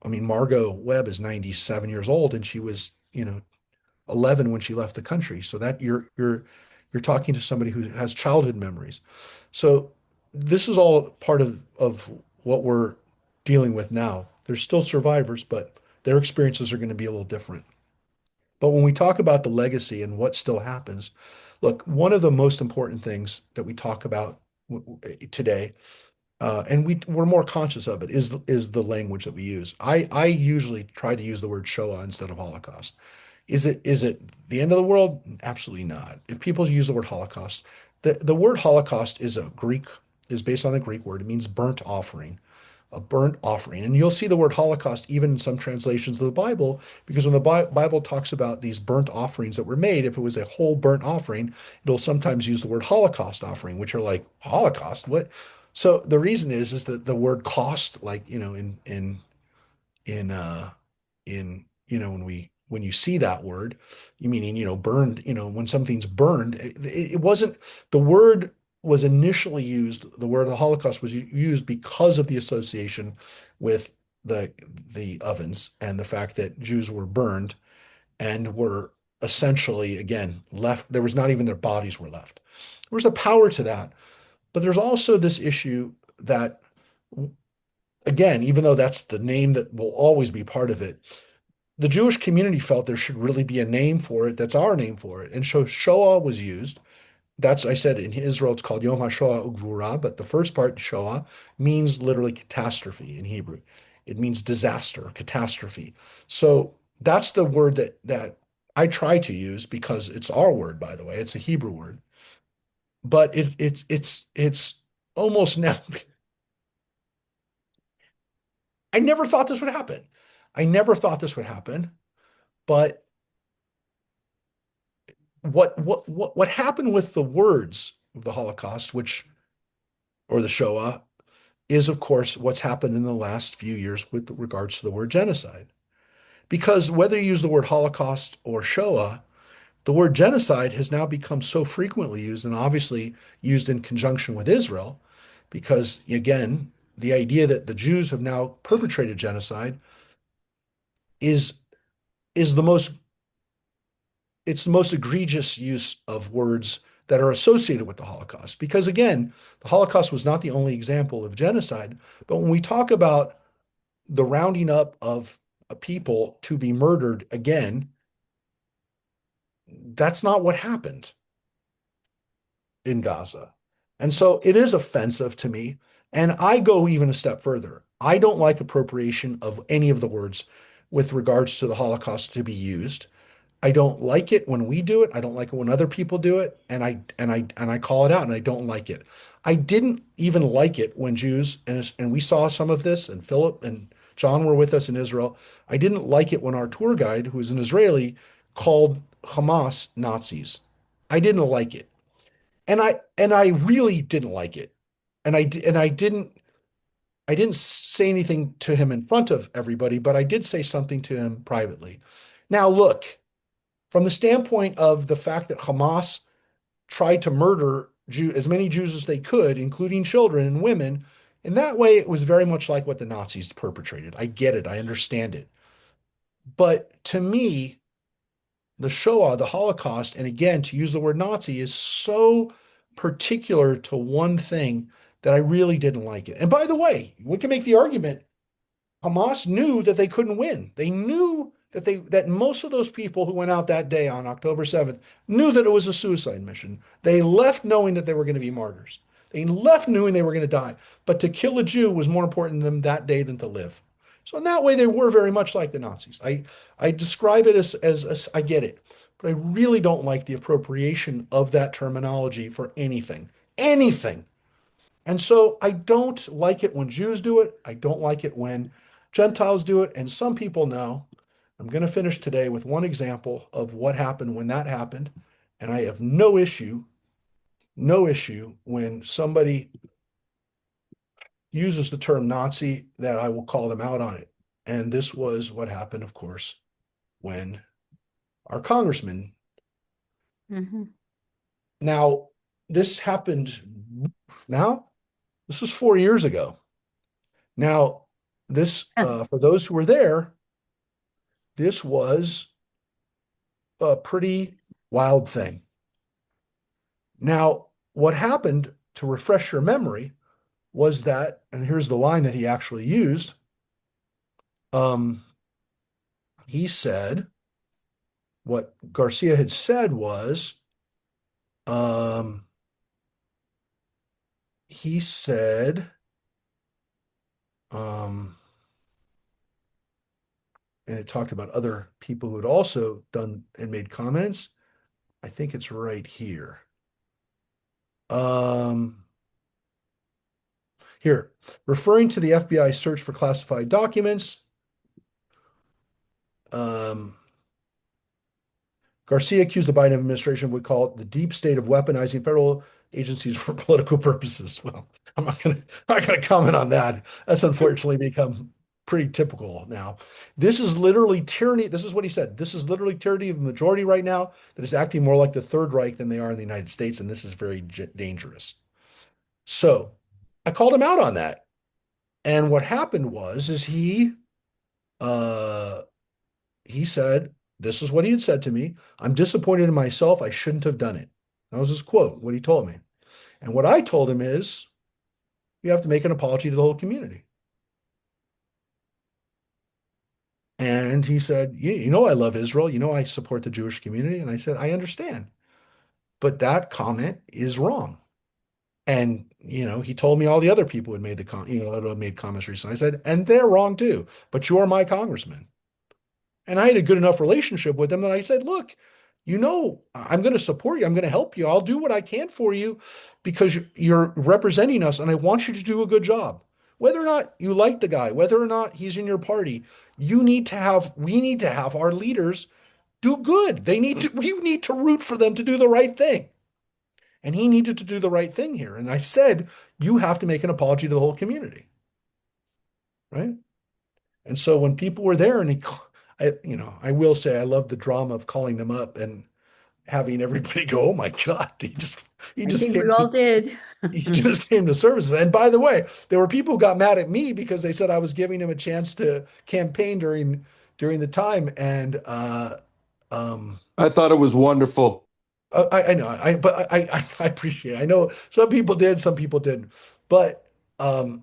I mean, Margot Webb is 97 years old and she was, 11 when she left the country. So that you're talking to somebody who has childhood memories. So this is all part of what we're dealing with now. There's still survivors, but their experiences are going to be a little different. But when we talk about the legacy and what still happens, look, one of the most important things that we talk about today, and we're more conscious of it, is the language that we use. I usually try to use the word Shoah instead of Holocaust. Is it the end of the world? Absolutely not. If people use the word Holocaust, the word Holocaust is based on a Greek word. It means burnt offering, a burnt offering. And you'll see the word Holocaust even in some translations of the Bible, because when the Bible talks about these burnt offerings that were made, if it was a whole burnt offering, it'll sometimes use the word Holocaust offering, which are like, Holocaust? What? So the reason is that the word cost, like, in in when you see that word, you meaning, burned, when something's burned, it wasn't, the word was initially used, the word the Holocaust was used because of the association with the ovens and the fact that Jews were burned and were essentially, again, left. There was not even their bodies were left. There was a power to that. But there's also this issue that, again, even though that's the name that will always be part of it, the Jewish community felt there should really be a name for it. That's our name for it. And so Shoah was used. I said in Israel, it's called Yom HaShoah Ugvura, but the first part, Shoah, means literally catastrophe in Hebrew. It means disaster, catastrophe. So that's the word that I try to use because it's our word, by the way. It's a Hebrew word. But it's almost never. I never thought this would happen. I never thought this would happen. But what happened with the words of the Holocaust, or the Shoah, is of course what's happened in the last few years with regards to the word genocide. Because whether you use the word Holocaust or Shoah, the word genocide has now become so frequently used and obviously used in conjunction with Israel, because again, the idea that the Jews have now perpetrated genocide is is the most it's the most egregious use of words that are associated with the Holocaust. Because again, the Holocaust was not the only example of genocide, but when we talk about the rounding up of a people to be murdered again, that's not what happened in Gaza. And so it is offensive to me. And I go even a step further. I don't like appropriation of any of the words with regards to the Holocaust to be used. I don't like it when we do it. I don't like it when other people do it, and I call it out, and I don't like it. I didn't even like it when Jews, and we saw some of this, and Philip and John were with us in Israel. I didn't like it when our tour guide, who was an Israeli, called Hamas Nazis. I didn't like it, and I really didn't like it, and I didn't say anything to him in front of everybody, but I did say something to him privately. Now look. From the standpoint of the fact that Hamas tried to murder as many Jews as they could, including children and women, in that way, it was very much like what the Nazis perpetrated. I get it. I understand it. But to me, the Shoah, the Holocaust, and again, to use the word Nazi is so particular to one thing that I really didn't like it. And by the way, we can make the argument Hamas knew that they couldn't win. They knew that most of those people who went out that day on October 7th knew that it was a suicide mission. They left knowing that they were going to be martyrs. They left knowing they were going to die. But to kill a Jew was more important to them that day than to live. So in that way, they were very much like the Nazis. I describe it as I get it, but I really don't like the appropriation of that terminology for anything. Anything. And so I don't like it when Jews do it. I don't like it when Gentiles do it. And some people know. I'm going to finish today with one example of what happened when that happened. And I have no issue when somebody uses the term Nazi that I will call them out on it. And this was what happened, of course, when our congressman. Now, this happened this was 4 years ago. Now, for those who were there, this was a pretty wild thing. Now, what happened, to refresh your memory, was that, and here's the line that he actually used. He said, what Garcia had said was, he said, and it talked about other people who had also done and made comments. I think it's right here. Here, referring to the FBI search for classified documents, Garcia accused the Biden administration of what we call the deep state of weaponizing federal agencies for political purposes. Well, I'm not going to comment on that. That's unfortunately become pretty typical now. This is literally tyranny. This is what he said. This is literally tyranny of the majority right now that is acting more like the Third Reich than they are in the United States, and this is very dangerous. So I called him out on that. And what happened is uh, he said, this is what he had said to me. I'm disappointed in myself. I shouldn't have done it. That was his quote, what he told me. And what I told him is, you have to make an apology to the whole community. And he said, you know, I love Israel. You know, I support the Jewish community. And I said, I understand. But that comment is wrong. And, you know, he told me all the other people who had made had made comments recently. I said, and they're wrong too, but you're my congressman. And I had a good enough relationship with them that I said, look, you know, I'm going to support you. I'm going to help you. I'll do what I can for you because you're representing us and I want you to do a good job. Whether or not you like the guy, whether or not he's in your party, we need to have our leaders do good. We need to root for them to do the right thing. And he needed to do the right thing here. And I said, you have to make an apology to the whole community. Right? And so when people were there and I will say I love the drama of calling them up and having everybody go, oh my God, he just we all did. He just came to services. And by the way, there were people who got mad at me because they said I was giving him a chance to campaign during the time. And I thought it was wonderful. I know, but I appreciate it. I know some people did, some people didn't, but it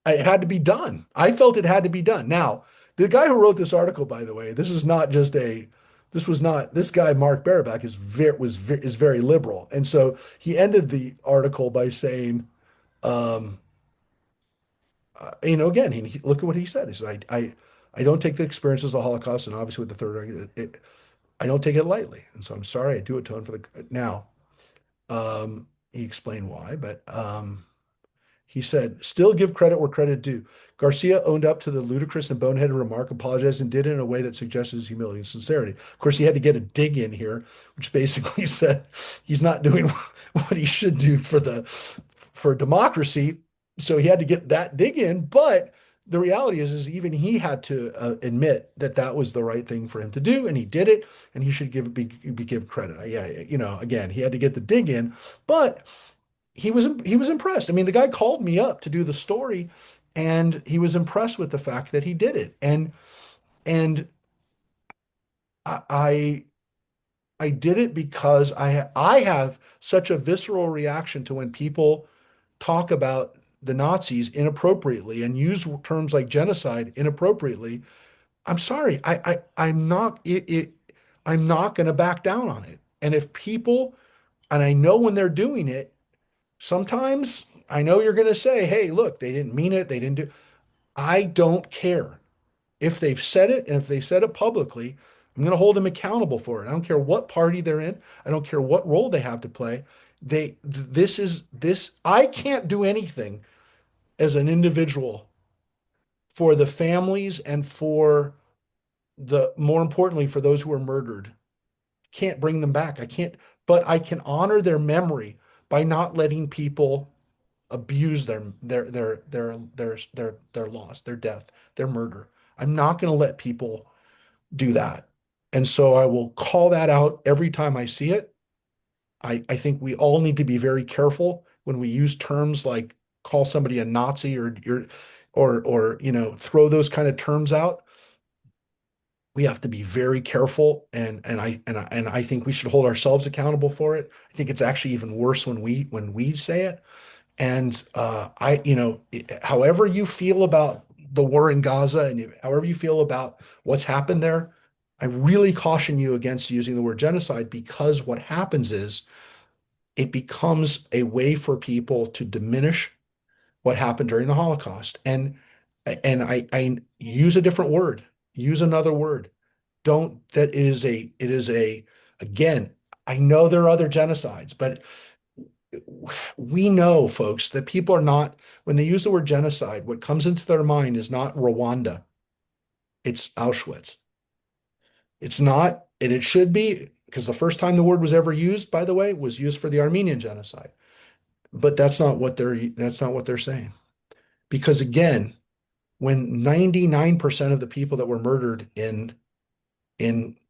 had to be done. I felt it had to be done. Now, the guy who wrote this article, by the way, this guy, Mark Barabak, is very liberal. And so he ended the article by saying, again, look at what he said. He said, I don't take the experiences of the Holocaust and obviously with the Third Reich, I don't take it lightly. And so I'm sorry, I do atone for now. He explained why, but he said, still give credit where credit due. Garcia owned up to the ludicrous and boneheaded remark, apologized, and did it in a way that suggested his humility and sincerity. Of course, he had to get a dig in here, which basically said he's not doing what he should do for democracy. So he had to get that dig in. But the reality is even he had to admit that was the right thing for him to do, and he did it, and he should give credit. Again, he had to get the dig in, but he was impressed. I mean, the guy called me up to do the story, and he was impressed with the fact that he did it. And I did it because I have such a visceral reaction to when people talk about the Nazis inappropriately and use terms like genocide inappropriately. I'm sorry, I'm not I'm not going to back down on it. And if people, and I know when they're doing it, sometimes I know you're going to say, hey, look, they didn't mean it. They didn't do. I don't care. If they've said it and if they said it publicly, I'm going to hold them accountable for it. I don't care what party they're in. I don't care what role they have to play. I can't do anything as an individual for the families and for more importantly, for those who are murdered. Can't bring them back. I can't, but I can honor their memory by not letting people abuse their loss, their death, their murder. I'm not going to let people do that. And so I will call that out every time I see it. I think we all need to be very careful when we use terms like call somebody a Nazi or throw those kind of terms out. We have to be very careful, and I think we should hold ourselves accountable for it. I think it's actually even worse when we say it. And however you feel about the war in Gaza and however you feel about what's happened there, I really caution you against using the word genocide, because what happens is it becomes a way for people to diminish what happened during the Holocaust. And I use a different word, use another word. Again, I know there are other genocides, but we know, folks, that people are not, when they use the word genocide, what comes into their mind is not Rwanda. It's Auschwitz. It's not, and it should be, because the first time the word was ever used, by the way, was used for the Armenian genocide. But that's not what they're saying. Because again, when 99% of the people that were murdered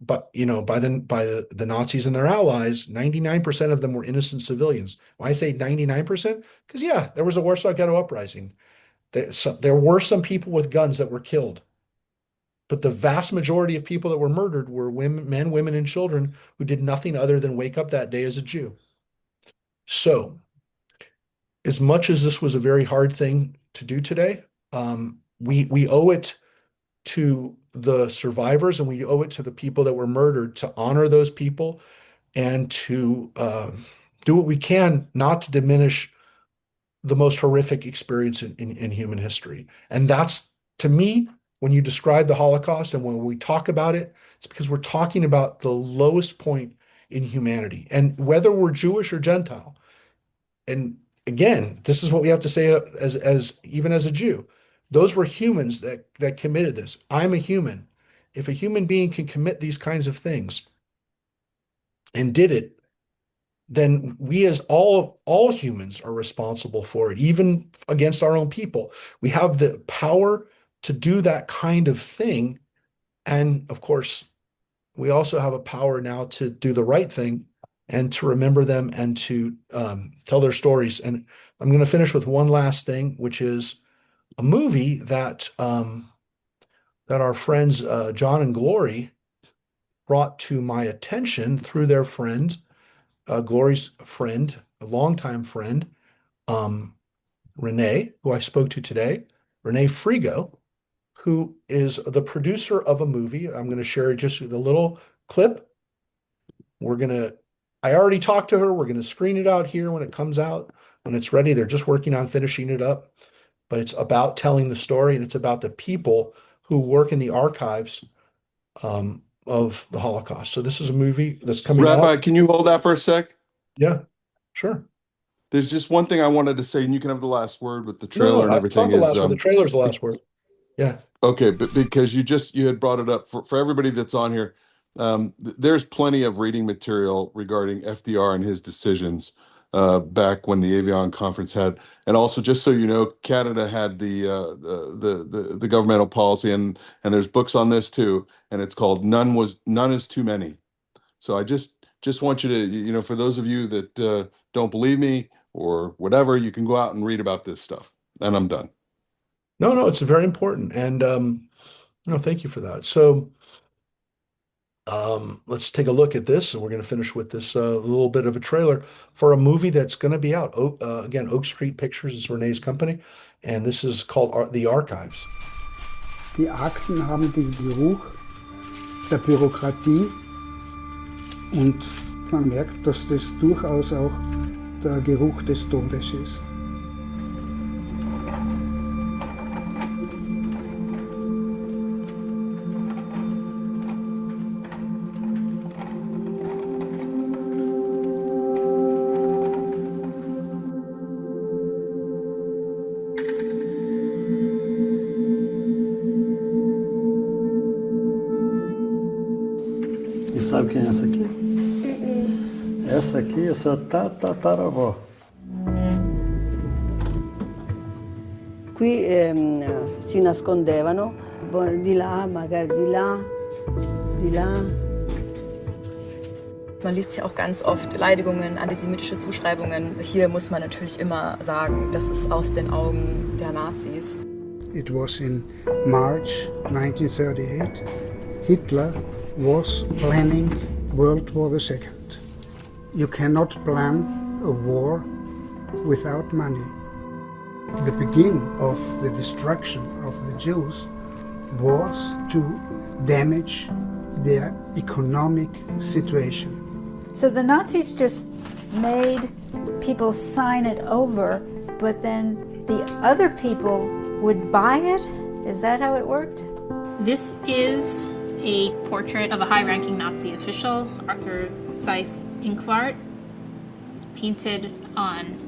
but by the Nazis and their allies, 99% of them were innocent civilians. Why I say 99%? Because yeah, there was a Warsaw Ghetto uprising. There were some people with guns that were killed, but the vast majority of people that were murdered were men, women, and children who did nothing other than wake up that day as a Jew. So, as much as this was a very hard thing to do today, we owe it to the survivors and we owe it to the people that were murdered to honor those people and to do what we can not to diminish the most horrific experience in human history. And that's, to me, when you describe the Holocaust and when we talk about it, it's because we're talking about the lowest point in humanity. And whether we're Jewish or Gentile, and again, this is what we have to say as even as a Jew. Those were humans that committed this. I'm a human. If a human being can commit these kinds of things and did it, then we as all humans are responsible for it, even against our own people. We have the power to do that kind of thing. And of course, we also have a power now to do the right thing and to remember them and to tell their stories. And I'm going to finish with one last thing, which is a movie that our friends John and Glory brought to my attention through their friend, Glory's friend, a longtime friend, Renee, who I spoke to today, Renee Frigo, who is the producer of a movie. I'm going to share just a little clip. I already talked to her. We're going to screen it out here when it comes out. When it's ready, they're just working on finishing it up. But it's about telling the story, and it's about the people who work in the archives of the Holocaust. So this is a movie that's coming out. Rabbi, can you hold that for a sec? Yeah, sure. There's just one thing I wanted to say, and you can have the last word with the trailer and everything. It's not the last word. The trailer's the last word. Yeah. Okay, but because you had brought it up for everybody that's on here, there's plenty of reading material regarding FDR and his decisions back when the Avion conference had, and also just so you know, Canada had the governmental policy, and there's books on this too, and it's called None is Too Many. So I just want you to, for those of you that don't believe me or whatever, you can go out and read about this stuff. And I'm done. No, it's very important, and thank you for that. So let's take a look at this, and we're going to finish with this little bit of a trailer for a movie that's going to be out. Again, Oak Street Pictures is Renee's company, and this is called The Archives. Die Akten haben den Geruch der Bürokratie und man merkt, dass das durchaus auch der Geruch des Todes ist. Sabe quem é essa aqui? Essa aqui é a sua tataravó. Qui si nascondevano, di là, magari di là, di là. Man liest ja auch ganz oft Beleidigungen, antisemitische Zuschreibungen. Hier muss man natürlich immer sagen, das ist aus den Augen der Nazis. It was in March 1938. Hitler was planning World War II. You cannot plan a war without money. The beginning of the destruction of the Jews was to damage their economic situation. So the Nazis just made people sign it over, but then the other people would buy it? Is that how it worked? This is a portrait of a high-ranking Nazi official, Arthur Seyss-Inquart, painted on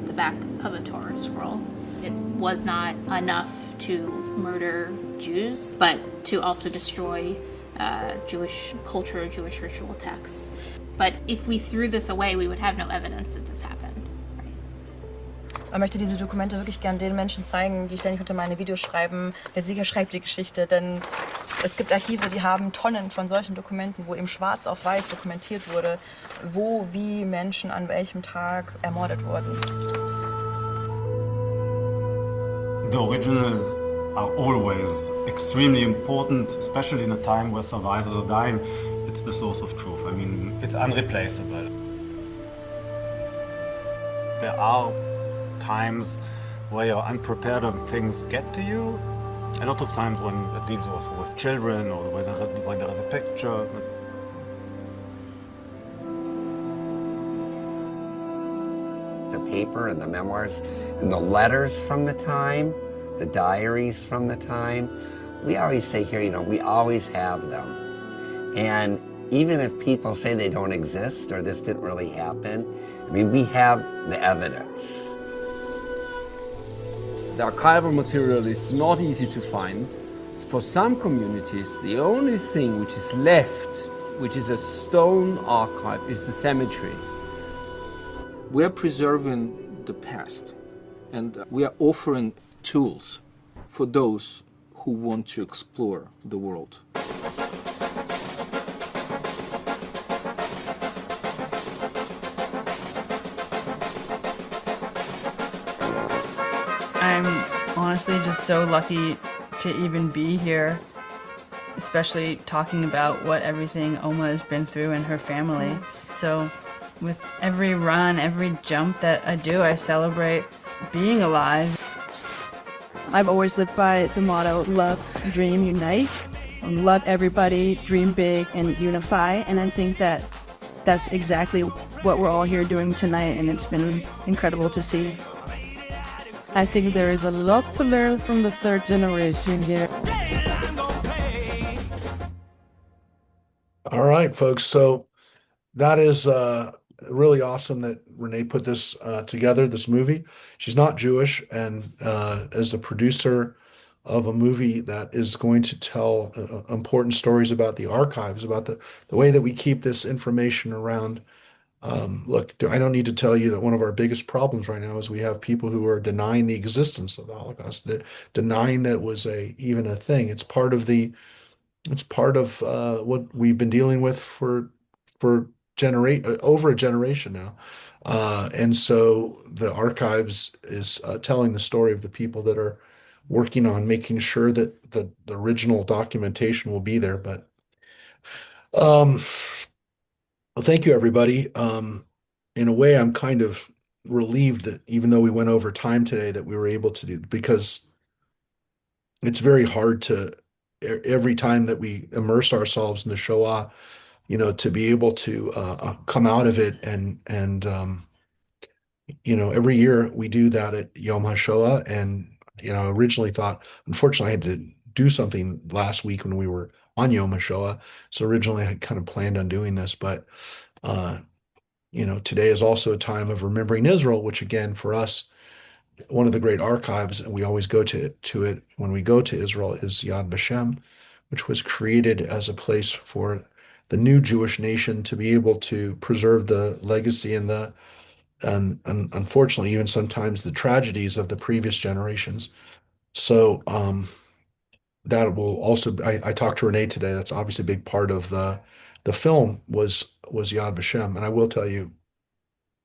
the back of a Torah scroll. It was not enough to murder Jews, but to also destroy Jewish culture, Jewish ritual texts. But if we threw this away, we would have no evidence that this happened. Right? Man möchte diese Dokumente wirklich gern den Menschen zeigen, die ständig unter meine Videos schreiben, der Sieger schreibt die Geschichte, denn es gibt Archive, die haben Tonnen von solchen Dokumenten, wo eben schwarz auf weiß dokumentiert wurde, wo, wie Menschen an welchem Tag ermordet wurden. The originals are always extremely important, especially in a time where survivors are dying. It's the source of truth. I mean, it's unreplaceable. There are times where you're unprepared and things get to you. A lot of times when it deals with children or when there is a picture. The paper and the memoirs and the letters from the time, the diaries from the time. We always say here, you know, we always have them. And even if people say they don't exist or this didn't really happen, I mean, we have the evidence. The archival material is not easy to find. For some communities, the only thing which is left, which is a stone archive, is the cemetery. We are preserving the past, and we are offering tools for those who want to explore the world. I'm honestly just so lucky to even be here, especially talking about what everything Oma has been through and her family. So with every run, every jump that I do, I celebrate being alive. I've always lived by the motto, love, dream, unite. Love everybody, dream big, and unify. And I think that that's exactly what we're all here doing tonight, and it's been incredible to see. I think there is a lot to learn from the third generation here. All right, folks. So that is really awesome that Renee put this together, this movie. She's not Jewish, and as a producer of a movie that is going to tell important stories about the archives, about the way that we keep this information around. Look, I don't need to tell you that one of our biggest problems right now is we have people who are denying the existence of the Holocaust, denying that it was even a thing. It's part of what we've been dealing with for over a generation now. And so the archives is telling the story of the people that are working on making sure that the original documentation will be there. But well, thank you, everybody. In a way, I'm kind of relieved that even though we went over time today, that we were able to do, because it's very hard to, every time that we immerse ourselves in the Shoah, to be able to come out of it and every year we do that at Yom HaShoah. And, originally thought, unfortunately, I had to do something last week when we were on Yom HaShoah. So originally I had kind of planned on doing this, but, today is also a time of remembering Israel, which again, for us, one of the great archives, and we always go to it when we go to Israel, is Yad Vashem, which was created as a place for the new Jewish nation to be able to preserve the legacy and unfortunately, even sometimes the tragedies of the previous generations. So that will also, I talked to Renee today. That's obviously a big part of the film was Yad Vashem. And I will tell you,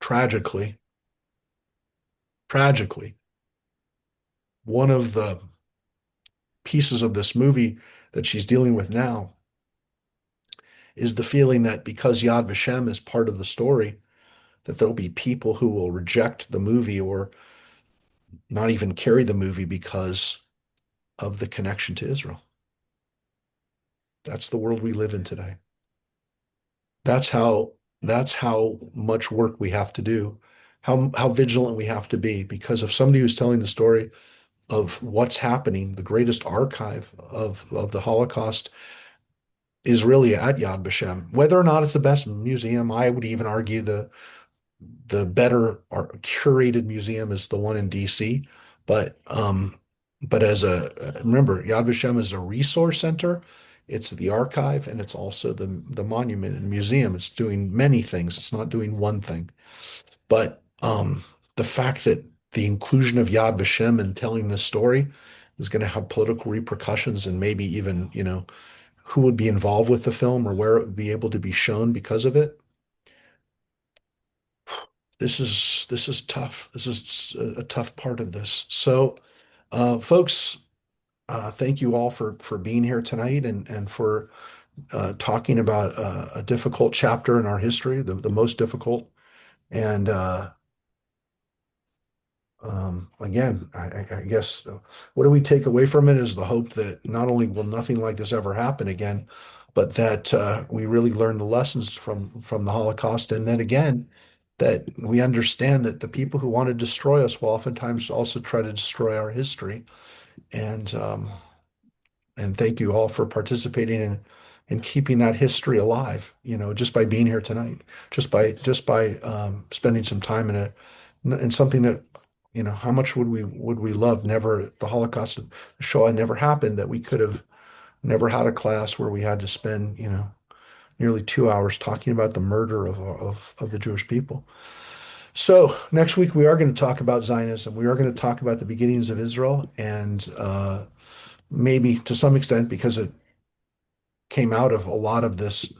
tragically, one of the pieces of this movie that she's dealing with now is the feeling that because Yad Vashem is part of the story, that there'll be people who will reject the movie or not even carry the movie because of the connection to Israel. That's the world we live in today. That's how much work we have to do, how vigilant we have to be, because if somebody who's telling the story of what's happening, the greatest archive of the Holocaust is really at Yad Vashem. Whether or not it's the best museum, I would even argue the better or curated museum is the one in DC. But remember, Yad Vashem is a resource center. It's the archive, and it's also the monument and museum. It's doing many things. It's not doing one thing. But the fact that the inclusion of Yad Vashem in telling this story is going to have political repercussions, and maybe even, who would be involved with the film or where it would be able to be shown because of it. This is tough. This is a tough part of this. So, folks, thank you all for being here tonight and for talking about a difficult chapter in our history, the most difficult. And again, I guess what do we take away from it is the hope that not only will nothing like this ever happen again, but that we really learn the lessons from the Holocaust, and then again, that we understand that the people who want to destroy us will oftentimes also try to destroy our history. And thank you all for participating in keeping that history alive, just by being here tonight, just by spending some time in something that, how much would we love the Holocaust, the Shoah never happened, that we could have never had a class where we had to spend, nearly 2 hours talking about the murder of the Jewish people. So next week we are going to talk about Zionism. We are going to talk about the beginnings of Israel, and maybe to some extent, because it came out of a lot of this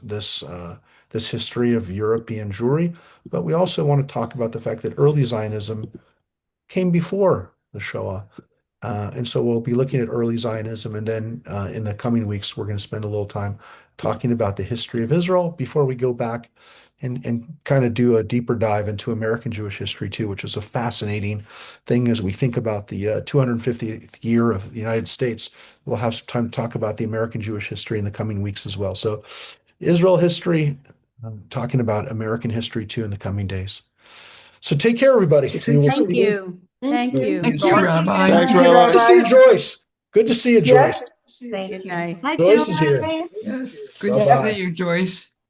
history of European Jewry, but we also want to talk about the fact that early Zionism came before the Shoah. And so we'll be looking at early Zionism, and then in the coming weeks, we're going to spend a little time talking about the history of Israel before we go back and kind of do a deeper dive into American Jewish history too, which is a fascinating thing as we think about the 250th year of the United States. We'll have some time to talk about the American Jewish history in the coming weeks as well. So Israel history, talking about American history too in the coming days. So take care, everybody. Thank you. Thank you. Thank you, Rabbi. Thanks, Rabbi. Good to see you, Joyce. Good to see you, Joyce. Thank you. Joyce is here. Yes. Good Bye-bye. to see you, Joyce.